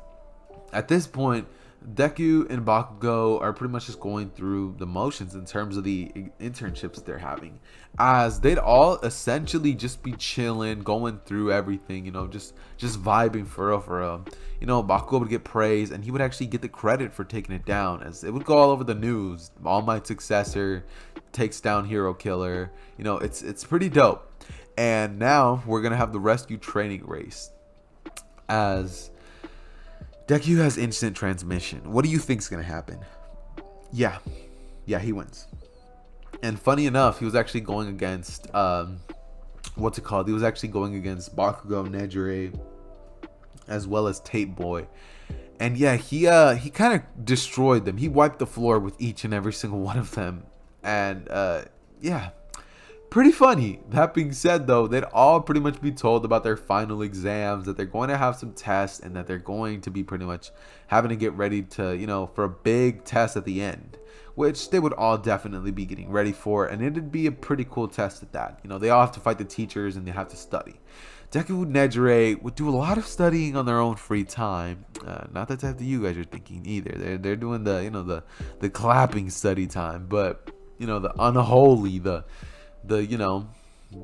at this point Deku and Bakugo are pretty much just going through the motions in terms of the internships they're having, as they'd all essentially just be chilling, going through everything, you know, just vibing for real. You know, Bakugo would get praise, and he would actually get the credit for taking it down, as it would go all over the news. All Might's successor takes down Hero Killer. You know, it's pretty dope. And now we're gonna have the rescue training race, as Deku has instant transmission. What do you think's gonna happen? Yeah, he wins. And funny enough, he was actually going against what's it called? He was actually going against Bakugo, Nejire, as well as Tape Boy. And yeah, he kind of destroyed them. He wiped the floor with each and every single one of them. And yeah, pretty funny. That being said, though, they'd all pretty much be told about their final exams, that they're going to have some tests, and that they're going to be pretty much having to get ready to, you know, for a big test at the end, which they would all definitely be getting ready for. And it'd be a pretty cool test at that. You know, they all have to fight the teachers and they have to study. Deku and Nejire would do a lot of studying on their own free time. Not the type that you guys are thinking either. They're doing the, you know, the clapping study time, but you know, the unholy, the you know,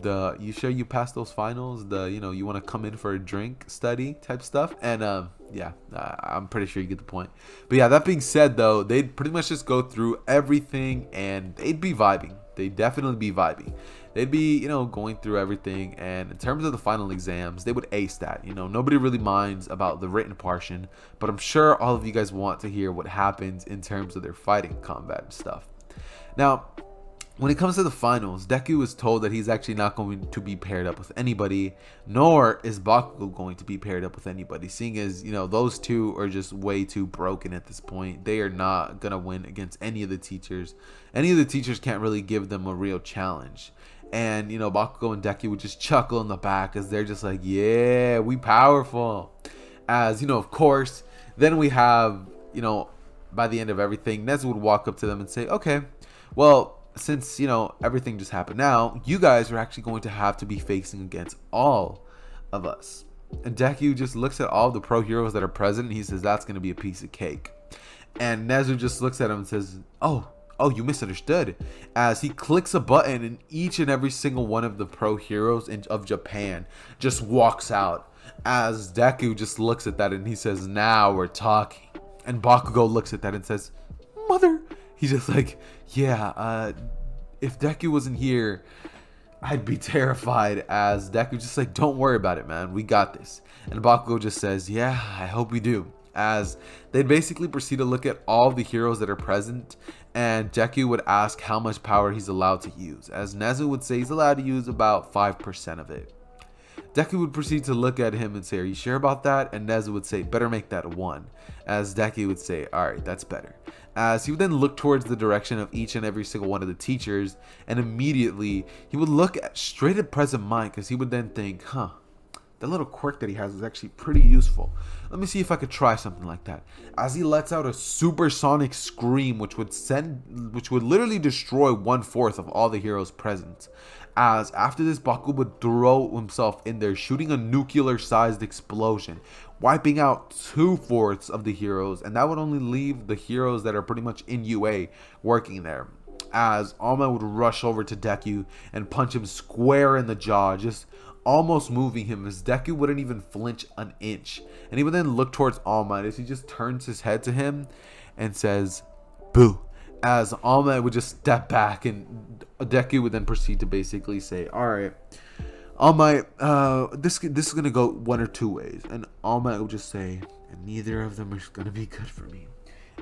the you sure you passed those finals, the, you know, you want to come in for a drink study type stuff. And yeah, I'm pretty sure you get the point. But yeah, that being said, though, they'd pretty much just go through everything and they'd be vibing. They'd definitely be vibing. They'd be, you know, going through everything. And in terms of the final exams, they would ace that. You know, nobody really minds about the written portion, but I'm sure all of you guys want to hear what happens in terms of their fighting combat and stuff. Now, when it comes to the finals, Deku is told that he's actually not going to be paired up with anybody, nor is Bakugo going to be paired up with anybody, seeing as, you know, those two are just way too broken at this point. They are not going to win against any of the teachers. Any of the teachers can't really give them a real challenge. And, you know, Bakugo and Deku would just chuckle in the back as they're just like, yeah, we powerful. As, you know, of course, then we have, you know, by the end of everything, Nezu would walk up to them and say, okay, well, since, you know, everything just happened now, you guys are actually going to have to be facing against all of us. And Deku just looks at all the pro heroes that are present, and he says that's going to be a piece of cake. And Nezu just looks at him and says, oh, oh, you misunderstood, as he clicks a button and each and every single one of the pro heroes of Japan just walks out, as Deku just looks at that and he says, now we're talking. And Bakugo looks at that and says, mother. He's just like, yeah, if Deku wasn't here, I'd be terrified. As Deku just like, don't worry about it, man, we got this. And Bakugo just says, yeah, I hope we do. As they'd basically proceed to look at all the heroes that are present, and Deku would ask how much power he's allowed to use, as Nezu would say he's allowed to use about 5% of it. Deku would proceed to look at him and say, are you sure about that? And Nezu would say, better make that 1. As Deku would say, alright, that's better. As he would then look towards the direction of each and every single one of the teachers, and immediately he would look straight at Present Mind, because he would then think, that little quirk that he has is actually pretty useful. Let me see if I could try something like that. As he lets out a supersonic scream, which would literally destroy 1/4 of all the heroes present. As after this, Bakugo would throw himself in there, shooting a nuclear-sized explosion, wiping out 2/4 of the heroes, and that would only leave the heroes that are pretty much in UA working there. As All Might would rush over to Deku and punch him square in the jaw, just almost moving him, as Deku wouldn't even flinch an inch. And he would then look towards All Might as he just turns his head to him and says, boo. As All Might would just step back, and Deku would then proceed to basically say, alright, All Might, this is going to go one or two ways. And All Might would just say, and neither of them are going to be good for me.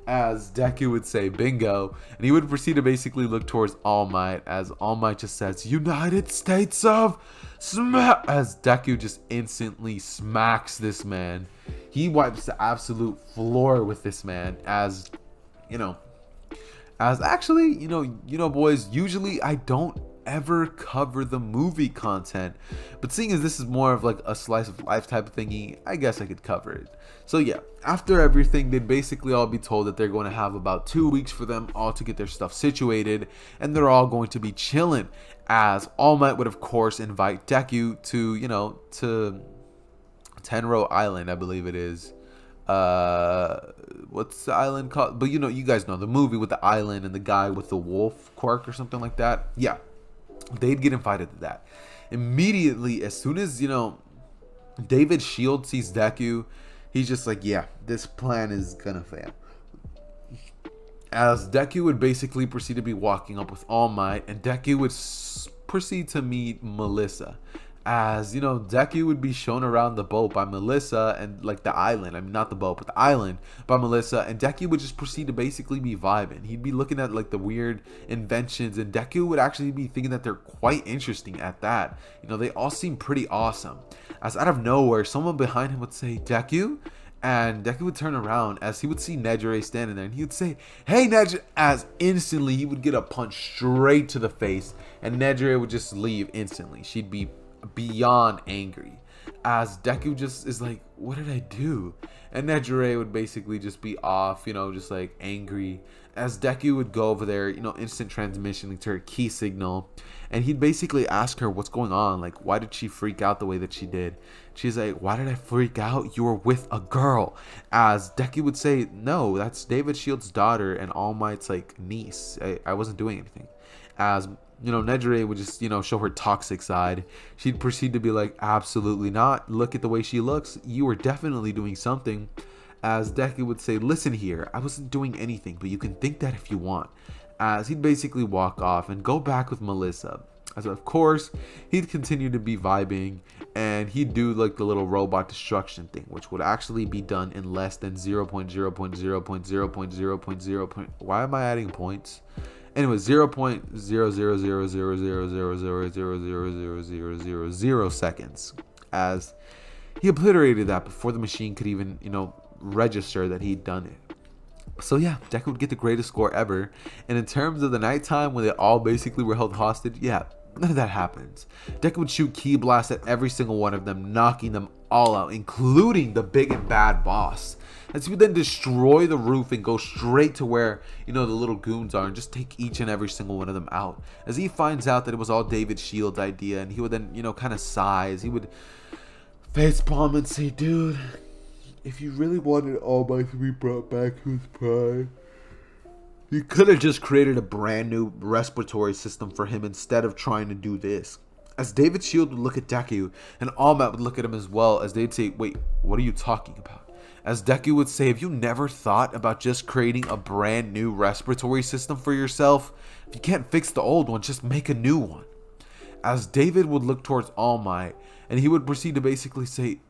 As Deku would say, bingo, and he would proceed to basically look towards All Might, as All Might just says, United States of Smack, as Deku just instantly smacks this man. He wipes the absolute floor with this man, as, actually, boys, usually I don't ever cover the movie content, but seeing as this is more of like a slice of life type of thingy, I guess I could cover it. So yeah, after everything, they'd basically all be told that they're going to have about 2 weeks for them all to get their stuff situated, and they're all going to be chilling, as All Might would of course invite Deku to Tenro Island, I believe it is. What's the island called? But you guys know the movie with the island and the guy with the wolf quirk or something like that. Yeah, they'd get invited to that. Immediately, as soon as David Shield sees Deku, he's just like, yeah, this plan is gonna fail. As Deku would basically proceed to be walking up with All Might, and Deku would proceed to meet Melissa. As Deku would be shown around the boat by Melissa, and like the island, I mean not the boat but the island by Melissa, and Deku would just proceed to basically be vibing. He'd be looking at like the weird inventions, and Deku would actually be thinking that they're quite interesting at that. They all seem pretty awesome. As out of nowhere, someone behind him would say, Deku? And Deku would turn around as he would see Nejire standing there, and he would say, hey Nejire, as instantly he would get a punch straight to the face, and Nejire would just leave instantly. She'd be beyond angry, as Deku just is like, what did I do? And Nejire would basically just be off, just like angry, as Deku would go over there, instant transmission to her key signal, and he'd basically ask her what's going on, like why did she freak out the way that she did. She's like, why did I freak out? You were with a girl. As Deku would say, no, that's David Shield's daughter and All Might's like niece. I wasn't doing anything. As Nejire would just, show her toxic side. She'd proceed to be like, absolutely not. Look at the way she looks. You were definitely doing something. As Deku would say, listen here, I wasn't doing anything, but you can think that if you want. As he'd basically walk off and go back with Melissa. As of course, he'd continue to be vibing, and he'd do like the little robot destruction thing, which would actually be done in less than 0.0.0.0.0.0. Why am I adding points? Anyway, 0.0000000000000 seconds, as he obliterated that before the machine could even, register that he'd done it. So yeah, Deku would get the greatest score ever. And in terms of the nighttime when they all basically were held hostage, yeah, none of that happens. Deku would shoot ki blasts at every single one of them, knocking them all out, including the big and bad boss. As he would then destroy the roof and go straight to where, the little goons are, and just take each and every single one of them out. As he finds out that it was all David Shield's idea, and he would then, kind of sigh as he would facepalm and say, dude, if you really wanted All Might to be brought back to his prime, You could have just created a brand new respiratory system for him instead of trying to do this. As David Shield would look at Deku, and All Might would look at him as well, as they'd say, wait, what are you talking about? As Deku would say, have you never thought about just creating a brand new respiratory system for yourself? If you can't fix the old one, just make a new one. As David would look towards All Might, and he would proceed to basically say,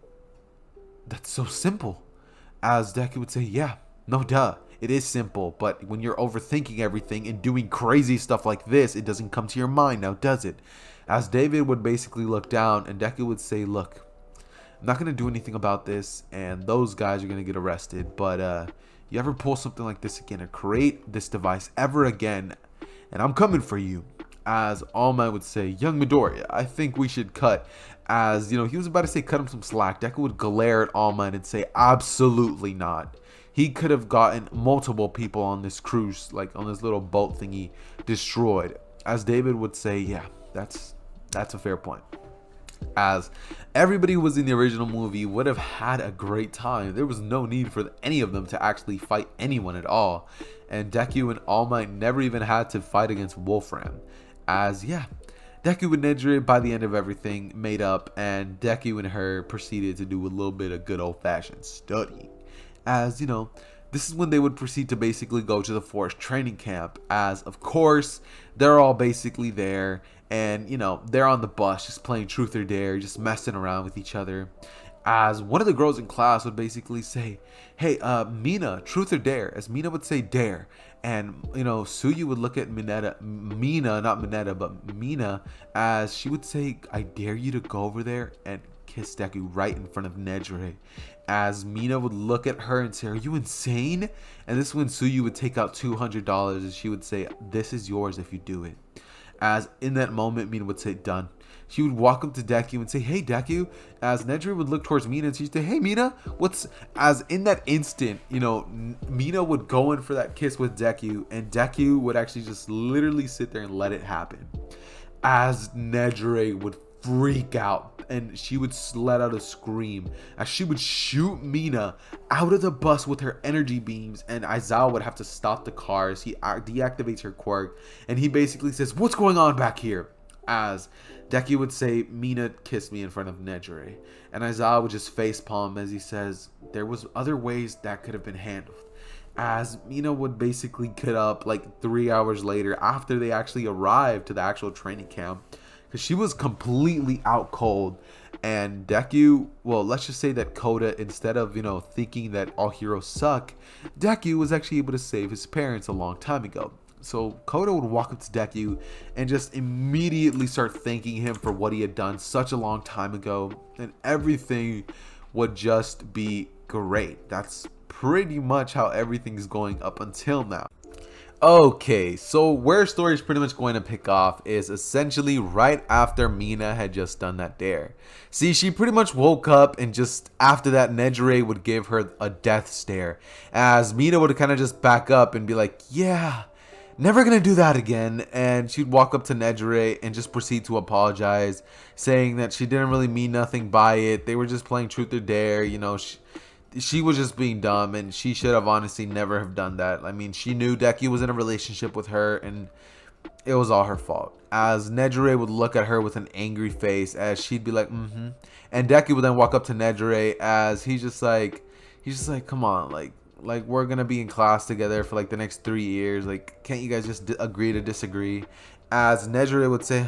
that's so simple. As Deku would say, yeah, no duh. It is simple, but when you're overthinking everything and doing crazy stuff like this, it doesn't come to your mind now, does it? As David would basically look down, and Deku would say, look, I'm not going to do anything about this, and those guys are going to get arrested, but you ever pull something like this again or create this device ever again, and I'm coming for you. As All Might would say, young Midoriya, I think we should cut. As, he was about to say cut him some slack, Deku would glare at All Might and say, absolutely not. He could have gotten multiple people on this cruise, like on this little boat thingy, destroyed. As David would say, yeah, that's a fair point. As everybody who was in the original movie would have had a great time. There was no need for any of them to actually fight anyone at all. And Deku and All Might never even had to fight against Wolfram. As, yeah, Deku and Nejire by the end of everything made up, and Deku and her proceeded to do a little bit of good old-fashioned studying. As, this is when they would proceed to basically go to the forest training camp, as, of course, they're all basically there, and, they're on the bus just playing truth or dare, just messing around with each other. As one of the girls in class would basically say, hey, Mina, truth or dare? As Mina would say dare. And, Suyu would look at Mina, not Mineta, but Mina, as she would say, I dare you to go over there and kiss Deku right in front of Nejire. As Mina would look at her and say, are you insane? And this is when Suyu would take out $200 and she would say, this is yours if you do it. As in that moment, Mina would say, done. She would walk up to Deku and say, hey, Deku. As Nejire would look towards Mina and she'd say, hey, Mina, as in that instant, Mina would go in for that kiss with Deku, and Deku would actually just literally sit there and let it happen. As Nejire would freak out and she would let out a scream as she would shoot Mina out of the bus with her energy beams, and Aizawa would have to stop the car as he deactivates her quirk, and he basically says, what's going on back here? As Deku would say, Mina kissed me in front of Nejire, and Aizawa would just facepalm as he says, there was other ways that could have been handled. As Mina would basically get up like 3 hours later after they actually arrived to the actual training camp, because she was completely out cold, and Deku, well, let's just say that Koda, instead of, thinking that all heroes suck, Deku was actually able to save his parents a long time ago. So Koda would walk up to Deku and just immediately start thanking him for what he had done such a long time ago, and everything would just be great. That's pretty much how everything's going up until now. Okay, so where story is pretty much going to pick off is essentially right after Mina had just done that dare. See, she pretty much woke up, and just after that, Nejire would give her a death stare, as Mina would kind of just back up and be like, yeah, never gonna do that again. And she'd walk up to Nejire and just proceed to apologize, saying that she didn't really mean nothing by it. They were just playing truth or dare, she was just being dumb, and she should have honestly never have done that. I mean, she knew Deku was in a relationship with her, and it was all her fault. As Nejire would look at her with an angry face, as she'd be like, and Deku would then walk up to Nejire, as he's just like, come on, like we're gonna be in class together for like the next 3 years. Like, can't you guys just agree to disagree? As Nejire would say,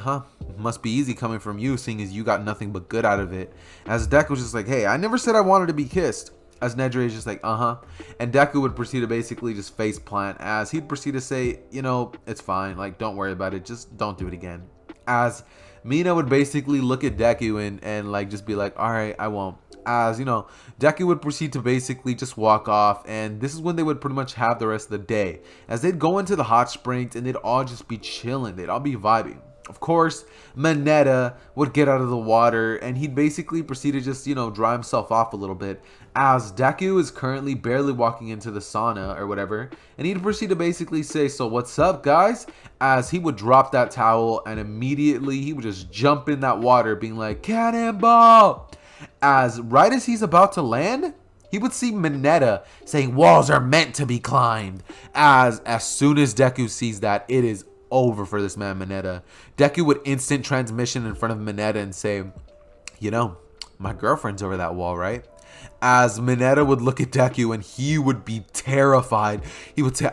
must be easy coming from you, seeing as you got nothing but good out of it. As Deku was just like, hey, I never said I wanted to be kissed. As Nejire is just like, and Deku would proceed to basically just face plant, as he'd proceed to say, it's fine, like, don't worry about it, just don't do it again. As Mina would basically look at Deku and like just be like, alright, I won't. As Deku would proceed to basically just walk off, and this is when they would pretty much have the rest of the day, as they'd go into the hot springs and they'd all just be chilling, they'd all be vibing. Of course, Mineta would get out of the water, and he'd basically proceed to just, dry himself off a little bit, as Deku is currently barely walking into the sauna or whatever, and he'd proceed to basically say, so what's up, guys? As he would drop that towel, and immediately he would just jump in that water being like, cannonball! As right as he's about to land, he would see Mineta saying walls are meant to be climbed. As soon as Deku sees that, it is over for this man Mineta. Deku would instant transmission in front of Mineta and say, you know, my girlfriend's over that wall, right? As Mineta would look at Deku and he would be terrified. He would say,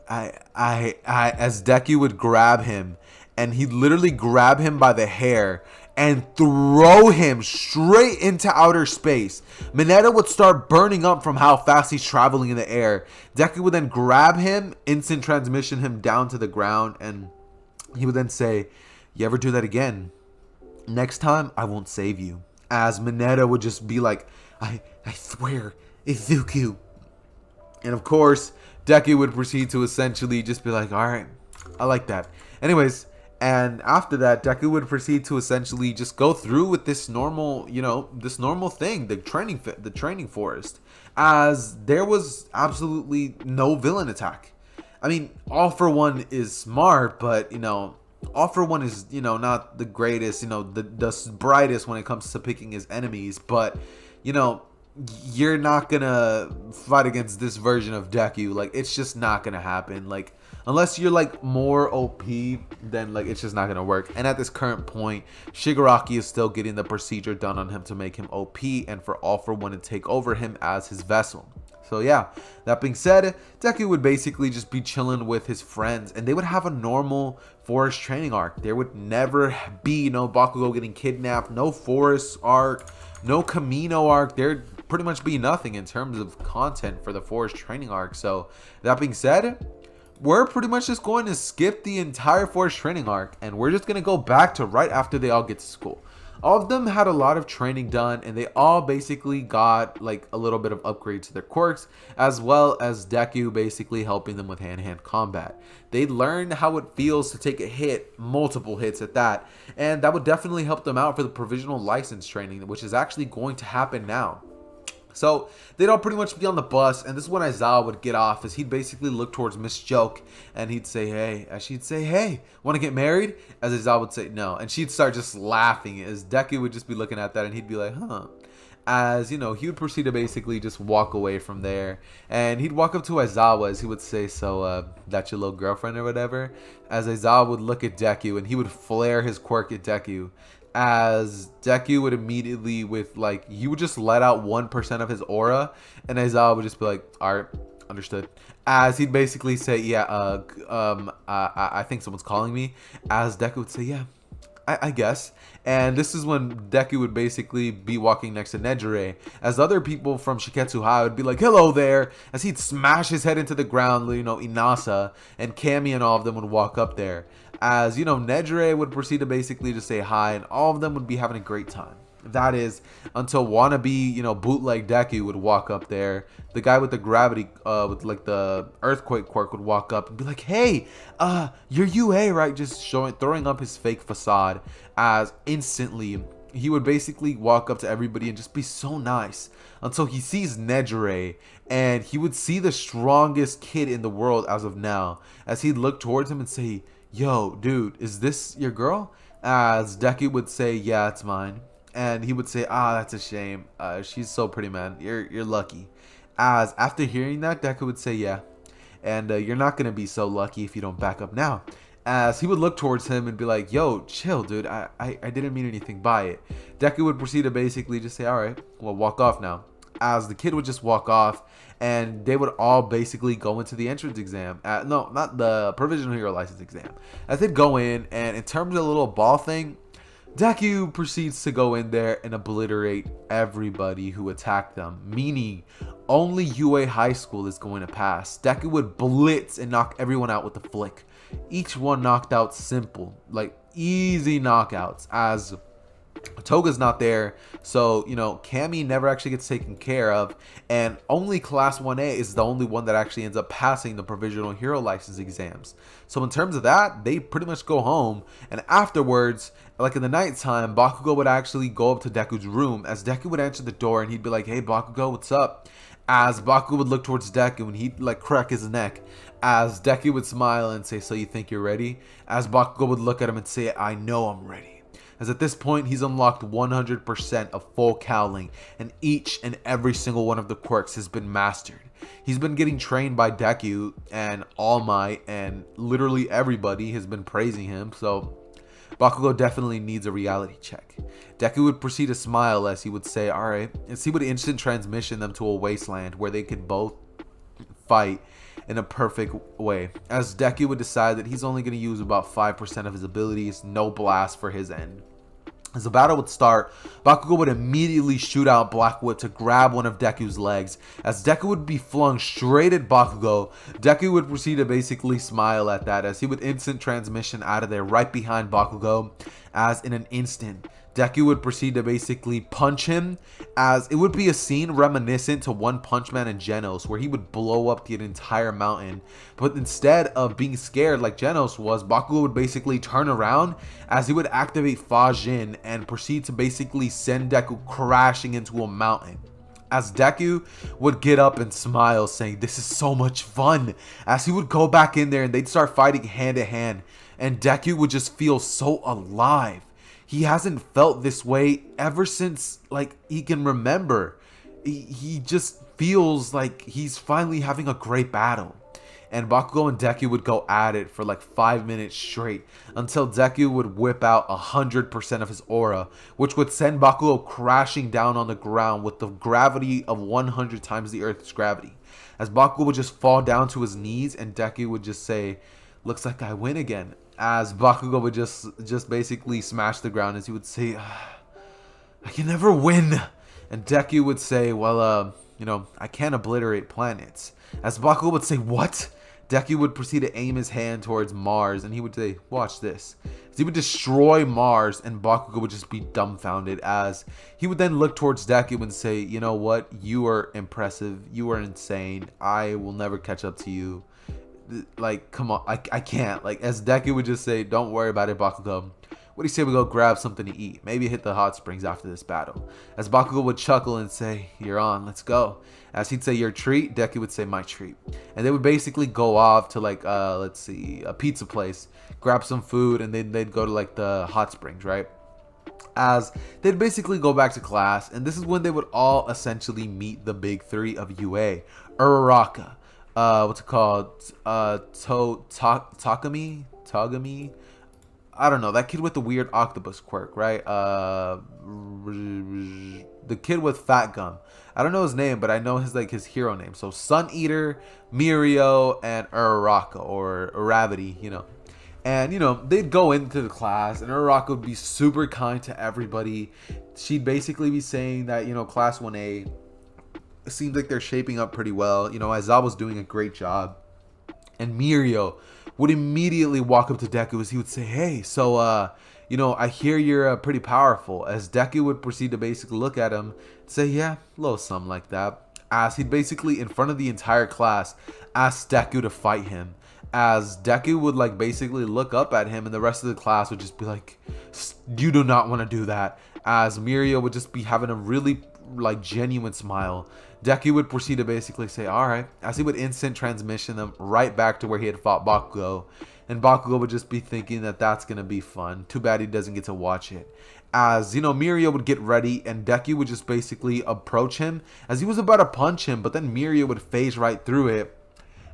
as Deku would grab him, and he'd literally grab him by the hair and throw him straight into outer space. Mineta would start burning up from how fast he's traveling in the air. Deku would then grab him, instant transmission him down to the ground, and he would then say, you ever do that again, next time I won't save you. As Mineta would just be like, I swear, Izuku. And of course, Deku would proceed to essentially just be like, alright, I like that. Anyways, and after that, Deku would proceed to essentially just go through with this normal, you know, this normal thing, the training forest, as there was absolutely no villain attack. I mean, All For One is smart, but, you know, All For One is, you know, not the greatest, you know, the brightest when it comes to picking his enemies, but, you know, you're not gonna fight against this version of Deku. Like, it's just not gonna happen. Like, unless you're like more OP, then like it's just not gonna work. And at this current point, Shigaraki is still getting the procedure done on him to make him OP and for All For One to take over him as his vessel. So yeah, that being said, Deku would basically just be chilling with his friends and they would have a normal forest training arc. There would never be no Bakugo getting kidnapped, no forest arc, no Kamino arc. There'd pretty much be nothing in terms of content for the forest training arc. So that being said, we're pretty much just going to skip the entire forest training arc and we're just going to go back to right after they all get to school. All of them had a lot of training done and they all basically got like a little bit of upgrade to their quirks, as well as Deku basically helping them with hand-to-hand combat. They learned how it feels to take a hit, multiple hits at that, and that would definitely help them out for the provisional license training, which is actually going to happen now. So they'd all pretty much be on the bus, and this is when Aizawa would get off, as he'd basically look towards Miss Joke and he'd say, hey, as she'd say, hey, want to get married? As Aizawa would say no, and she'd start just laughing, as Deku would just be looking at that and he'd be like, huh. As you know, he would proceed to basically just walk away from there, and he'd walk up to Aizawa as he would say, so that's your little girlfriend or whatever? As Aizawa would look at Deku and he would flare his quirk at Deku, as Deku would immediately with like, he would just let out 1% of his aura, and Aizawa would just be like, alright, understood. As he'd basically say, yeah, I think someone's calling me. As Deku would say, yeah, I guess. And this is when Deku would basically be walking next to Nejire, as other people from Shiketsu High would be like, hello there, as he'd smash his head into the ground. You know, Inasa and Kami and all of them would walk up there, as you know, Nejire would proceed to basically just say hi, and all of them would be having a great time. That is until wannabe, you know, bootleg Deku would walk up there. The guy with the gravity, with like the earthquake quirk would walk up and be like, hey, you're UA, right? Just throwing up his fake facade, as instantly he would basically walk up to everybody and just be so nice until he sees Nejire, and he would see the strongest kid in the world as of now, as he'd look towards him and say, yo, dude, is this your girl? As Deku would say, yeah, it's mine. And he would say, that's a shame. She's so pretty, man. You're lucky. As after hearing that, Deku would say, yeah. And you're not going to be so lucky if you don't back up now. As he would look towards him and be like, yo, chill, dude. I didn't mean anything by it. Deku would proceed to basically just say, all right, well, walk off now. As the kid would just walk off, and they would all basically go into the entrance exam. No, not the provisional hero license exam. As they'd go in, and in terms of the little ball thing, Deku proceeds to go in there and obliterate everybody who attacked them, meaning only UA High School is going to pass. Deku would blitz and knock everyone out with the flick. Each one knocked out simple, like easy knockouts, as Toga's not there, so you know, Kami never actually gets taken care of, and only class 1A is the only one that actually ends up passing the provisional hero license exams. So in terms of that, they pretty much go home, and afterwards, like in the nighttime, Bakugo would actually go up to Deku's room, as Deku would answer the door and he'd be like, hey Bakugo, what's up? As Bakugo would look towards Deku and he'd like crack his neck, as Deku would smile and say, so you think you're ready? As Bakugo would look at him and say, I know I'm ready. as at this point he's unlocked 100% of full cowling, and each and every single one of the quirks has been mastered. He's been getting trained by Deku and All Might, and literally everybody has been praising him, so Bakugo definitely needs a reality check. Deku would proceed to smile as he would say, alright, and he would instant transmission them to a wasteland where they could both fight in a perfect way, as Deku would decide that he's only going to use about 5% of his abilities, no blast for his end. As the battle would start, Bakugo would immediately shoot out Black Whip to grab one of Deku's legs. As Deku would be flung straight at Bakugo, Deku would proceed to basically smile at that as he would instant transmission out of there right behind Bakugo, as in an instant Deku would proceed to basically punch him, as it would be a scene reminiscent to One Punch Man and Genos where he would blow up the entire mountain. But instead of being scared like Genos was, Bakugo would basically turn around as he would activate Fajin and proceed to basically send Deku crashing into a mountain. As Deku would get up and smile, saying, "This is so much fun," as he would go back in there and they'd start fighting hand to hand, and Deku would just feel so alive. He hasn't felt this way ever since, like, he can remember. He just feels like he's finally having a great battle. And Bakugo and Deku would go at it for like 5 minutes straight until Deku would whip out 100% of his aura, which would send Bakugo crashing down on the ground with the gravity of 100 times the Earth's gravity. As Bakugo would just fall down to his knees and Deku would just say, "Looks like I win again." As Bakugo would just basically smash the ground as he would say, "I can never win." And Deku would say, "Well, I can't obliterate planets." As Bakugo would say, "What?" Deku would proceed to aim his hand towards Mars and he would say, "Watch this." As he would destroy Mars and Bakugo would just be dumbfounded, as he would then look towards Deku and say, "You know what? You are impressive. You are insane. I will never catch up to you. Like, come on, I can't." Like, as Deku would just say, "Don't worry about it, Bakugo. What do you say we go grab something to eat? Maybe hit the hot springs after this battle." As Bakugo would chuckle and say, "You're on, let's go." As he'd say, "Your treat," Deku would say, "My treat." And they would basically go off to like, let's see, a pizza place, grab some food, and then they'd go to like the hot springs, right? As they'd basically go back to class, and this is when they would all essentially meet the big three of UA. Uraraka, what's it called? Togami? I don't know, that kid with the weird octopus quirk, right? The kid with fat gum. I don't know his name, but I know his hero name. So Sun Eater, Mirio, and Uraraka, or Uravity, And, they'd go into the class, and Uraraka would be super kind to everybody. She'd basically be saying that, Class 1A, it seems like they're shaping up pretty well. Aizawa's doing a great job. And Mirio would immediately walk up to Deku as he would say, "Hey, so, I hear you're pretty powerful." As Deku would proceed to basically look at him and say, "Yeah, a little something like that." As he'd basically, in front of the entire class, ask Deku to fight him. As Deku would like basically look up at him and the rest of the class would just be like, "You do not want to do that." As Mirio would just be having a really like genuine smile. Deku would proceed to basically say, "Alright," as he would instant transmission them right back to where he had fought Bakugo. And Bakugo would just be thinking that that's going to be fun. Too bad he doesn't get to watch it. As, Mirio would get ready and Deku would just basically approach him as he was about to punch him, but then Mirio would phase right through it.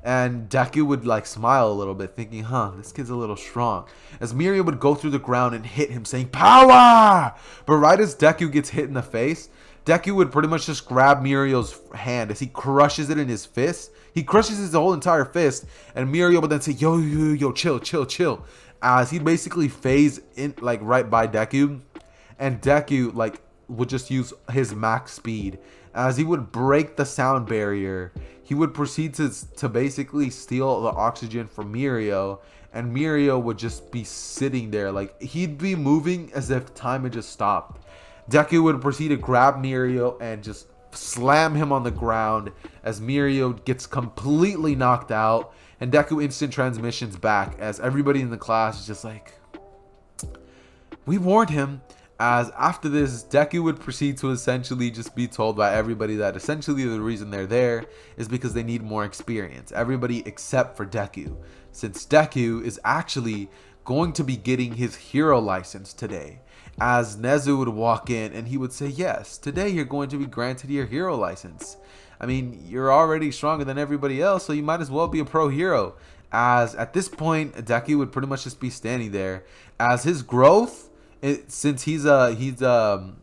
And Deku would like smile a little bit, thinking, this kid's a little strong. As Mirio would go through the ground and hit him, saying, "Power!" But right as Deku gets hit in the face, Deku would pretty much just grab Mirio's hand as he crushes it in his fist. He crushes his whole entire fist, and Mirio would then say, yo, chill. As he basically phase in like right by Deku, and Deku like would just use his max speed. As he would break the sound barrier, he would proceed to basically steal the oxygen from Mirio, and Mirio would just be sitting there like he'd be moving as if time had just stopped. Deku would proceed to grab Mirio and just slam him on the ground as Mirio gets completely knocked out, and Deku instant transmissions back as everybody in the class is just like, "We warned him." As after this, Deku would proceed to essentially just be told by everybody that essentially the reason they're there is because they need more experience. Everybody except for Deku, since Deku is actually going to be getting his hero license today. As Nezu would walk in and he would say, yes, today you're going to be granted your hero license. I mean, you're already stronger than everybody else, so you might as well be a pro hero. As at this point, Deku would pretty much just be standing there. As his growth, since he's from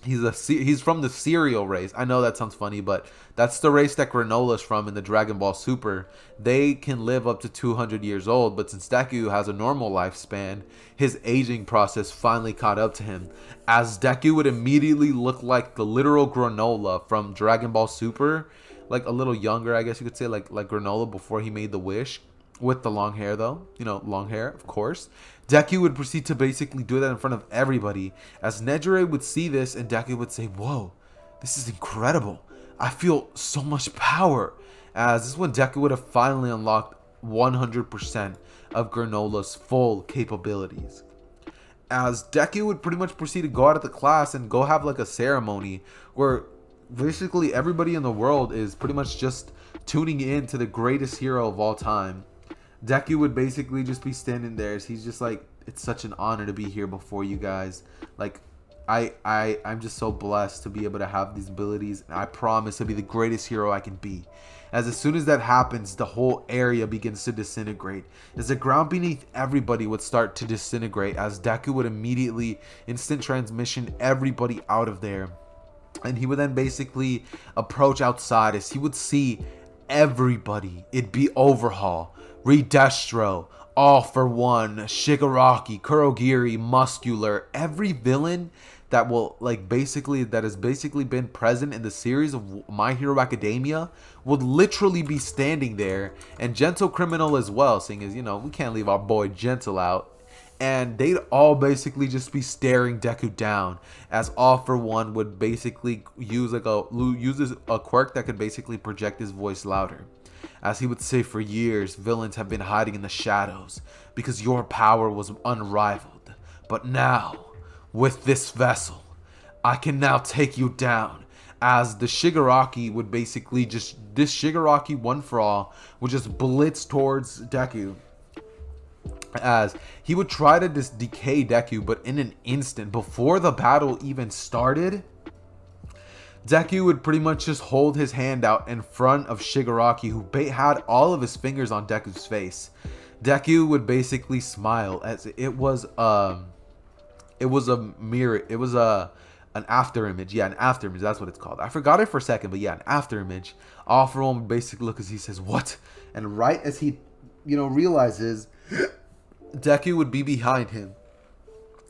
the cereal race. I know that sounds funny, but that's the race that Granola's from in the Dragon Ball Super. They can live up to 200 years old, but since Deku has a normal lifespan, his aging process finally caught up to him. As Deku would immediately look like the literal Granola from Dragon Ball Super, like a little younger, I guess you could say, like Granola before he made the wish, with the long hair though, long hair, of course. Deku would proceed to basically do that in front of everybody. As Nejire would see this, and Deku would say, whoa, this is incredible. I feel so much power. As this is when Deku would have finally unlocked 100% of Granola's full capabilities. As Deku would pretty much proceed to go out of the class and go have like a ceremony where basically everybody in the world is pretty much just tuning in to the greatest hero of all time. Deku would basically just be standing there. He's just like, it's such an honor to be here before you guys. Like, I'm just so blessed to be able to have these abilities. And I promise to be the greatest hero I can be. As soon as that happens, the whole area begins to disintegrate. As the ground beneath everybody would start to disintegrate, as Deku would immediately instant transmission everybody out of there. And he would then basically approach outside as he would see everybody. It'd be Overhaul, Redestro, All For One, Shigaraki, Kurogiri, Muscular, every villain that has basically been present in the series of My Hero Academia would literally be standing there, and Gentle Criminal as well, seeing as we can't leave our boy Gentle out. And they'd all basically just be staring Deku down, as All For One would basically use a quirk that could basically project his voice louder. As he would say, for years, villains have been hiding in the shadows because your power was unrivaled. But now, with this vessel, I can now take you down. As the Shigaraki would basically this Shigaraki One For All would just blitz towards Deku. As he would try to decay Deku, but in an instant, before the battle even started, Deku would pretty much just hold his hand out in front of Shigaraki, who had all of his fingers on Deku's face. Deku would basically smile, as it was a mirror. It was an after image. Yeah, an after image. That's what it's called. I forgot it for a second, but yeah, an after image. All For One would basically look as he says, "What?" And right as he, realizes Deku would be behind him,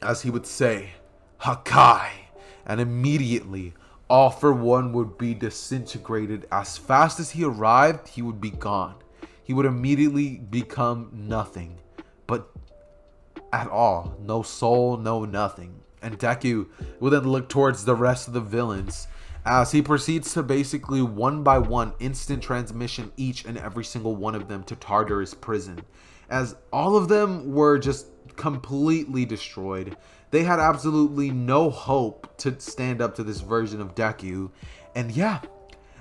as he would say, "Hakai," and immediately All For One would be disintegrated. As fast as he arrived, he would be gone. He would immediately become nothing, but at all. No soul, no nothing. And Deku will then look towards the rest of the villains as he proceeds to basically one by one instant transmission each and every single one of them to Tartarus prison. As all of them were just completely destroyed. They had absolutely no hope to stand up to this version of Deku. And yeah,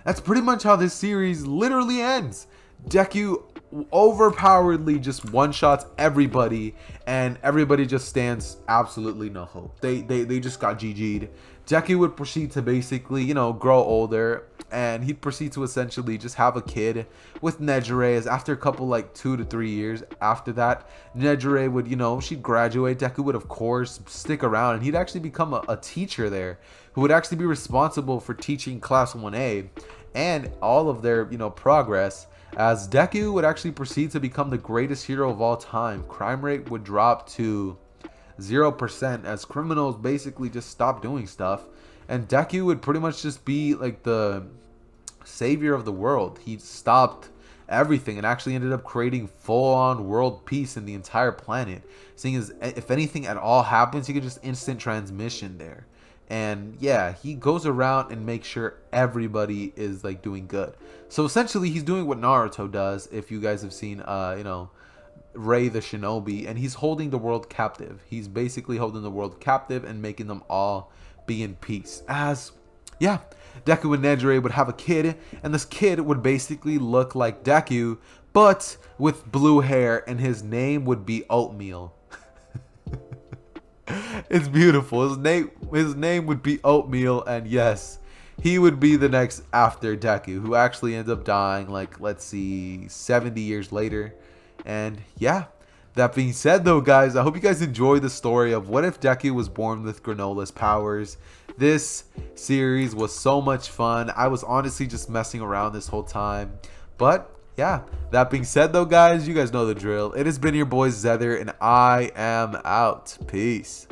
that's pretty much how this series literally ends. Deku overpoweredly just one-shots everybody, and everybody just stands absolutely no hope. They just got GG'd. Deku would proceed to basically, grow older, and he'd proceed to essentially just have a kid with Nejire. As after a couple, 2 to 3 years after that, Nejire would, she'd graduate. Deku would, of course, stick around, and he'd actually become a teacher there, who would actually be responsible for teaching Class 1A and all of their, progress. As Deku would actually proceed to become the greatest hero of all time. Crime rate would drop to 0% as criminals basically just stopped doing stuff, and Deku would pretty much just be like the savior of the world. He stopped everything and actually ended up creating full-on world peace in the entire planet, seeing as if anything at all happens, he could just instant transmission there. And yeah, he goes around and makes sure everybody is doing good. So essentially he's doing what Naruto does, if you guys have seen Rei the Shinobi, and he's holding the world captive. He's basically holding the world captive and making them all be in peace. As Deku and Nejire would have a kid, and this kid would basically look like Deku, but with blue hair, and his name would be Oatmeal. It's beautiful. His name would be Oatmeal, and yes, he would be the next after Deku, who actually ends up dying, like, let's see, 70 years later. And yeah, that being said though, guys, I hope you guys enjoy the story of what if Deku was born with Granola's powers. This series was so much fun. I was honestly just messing around this whole time. But yeah, that being said though, guys, you guys know the drill. It has been your boy Zether, and I am out. Peace.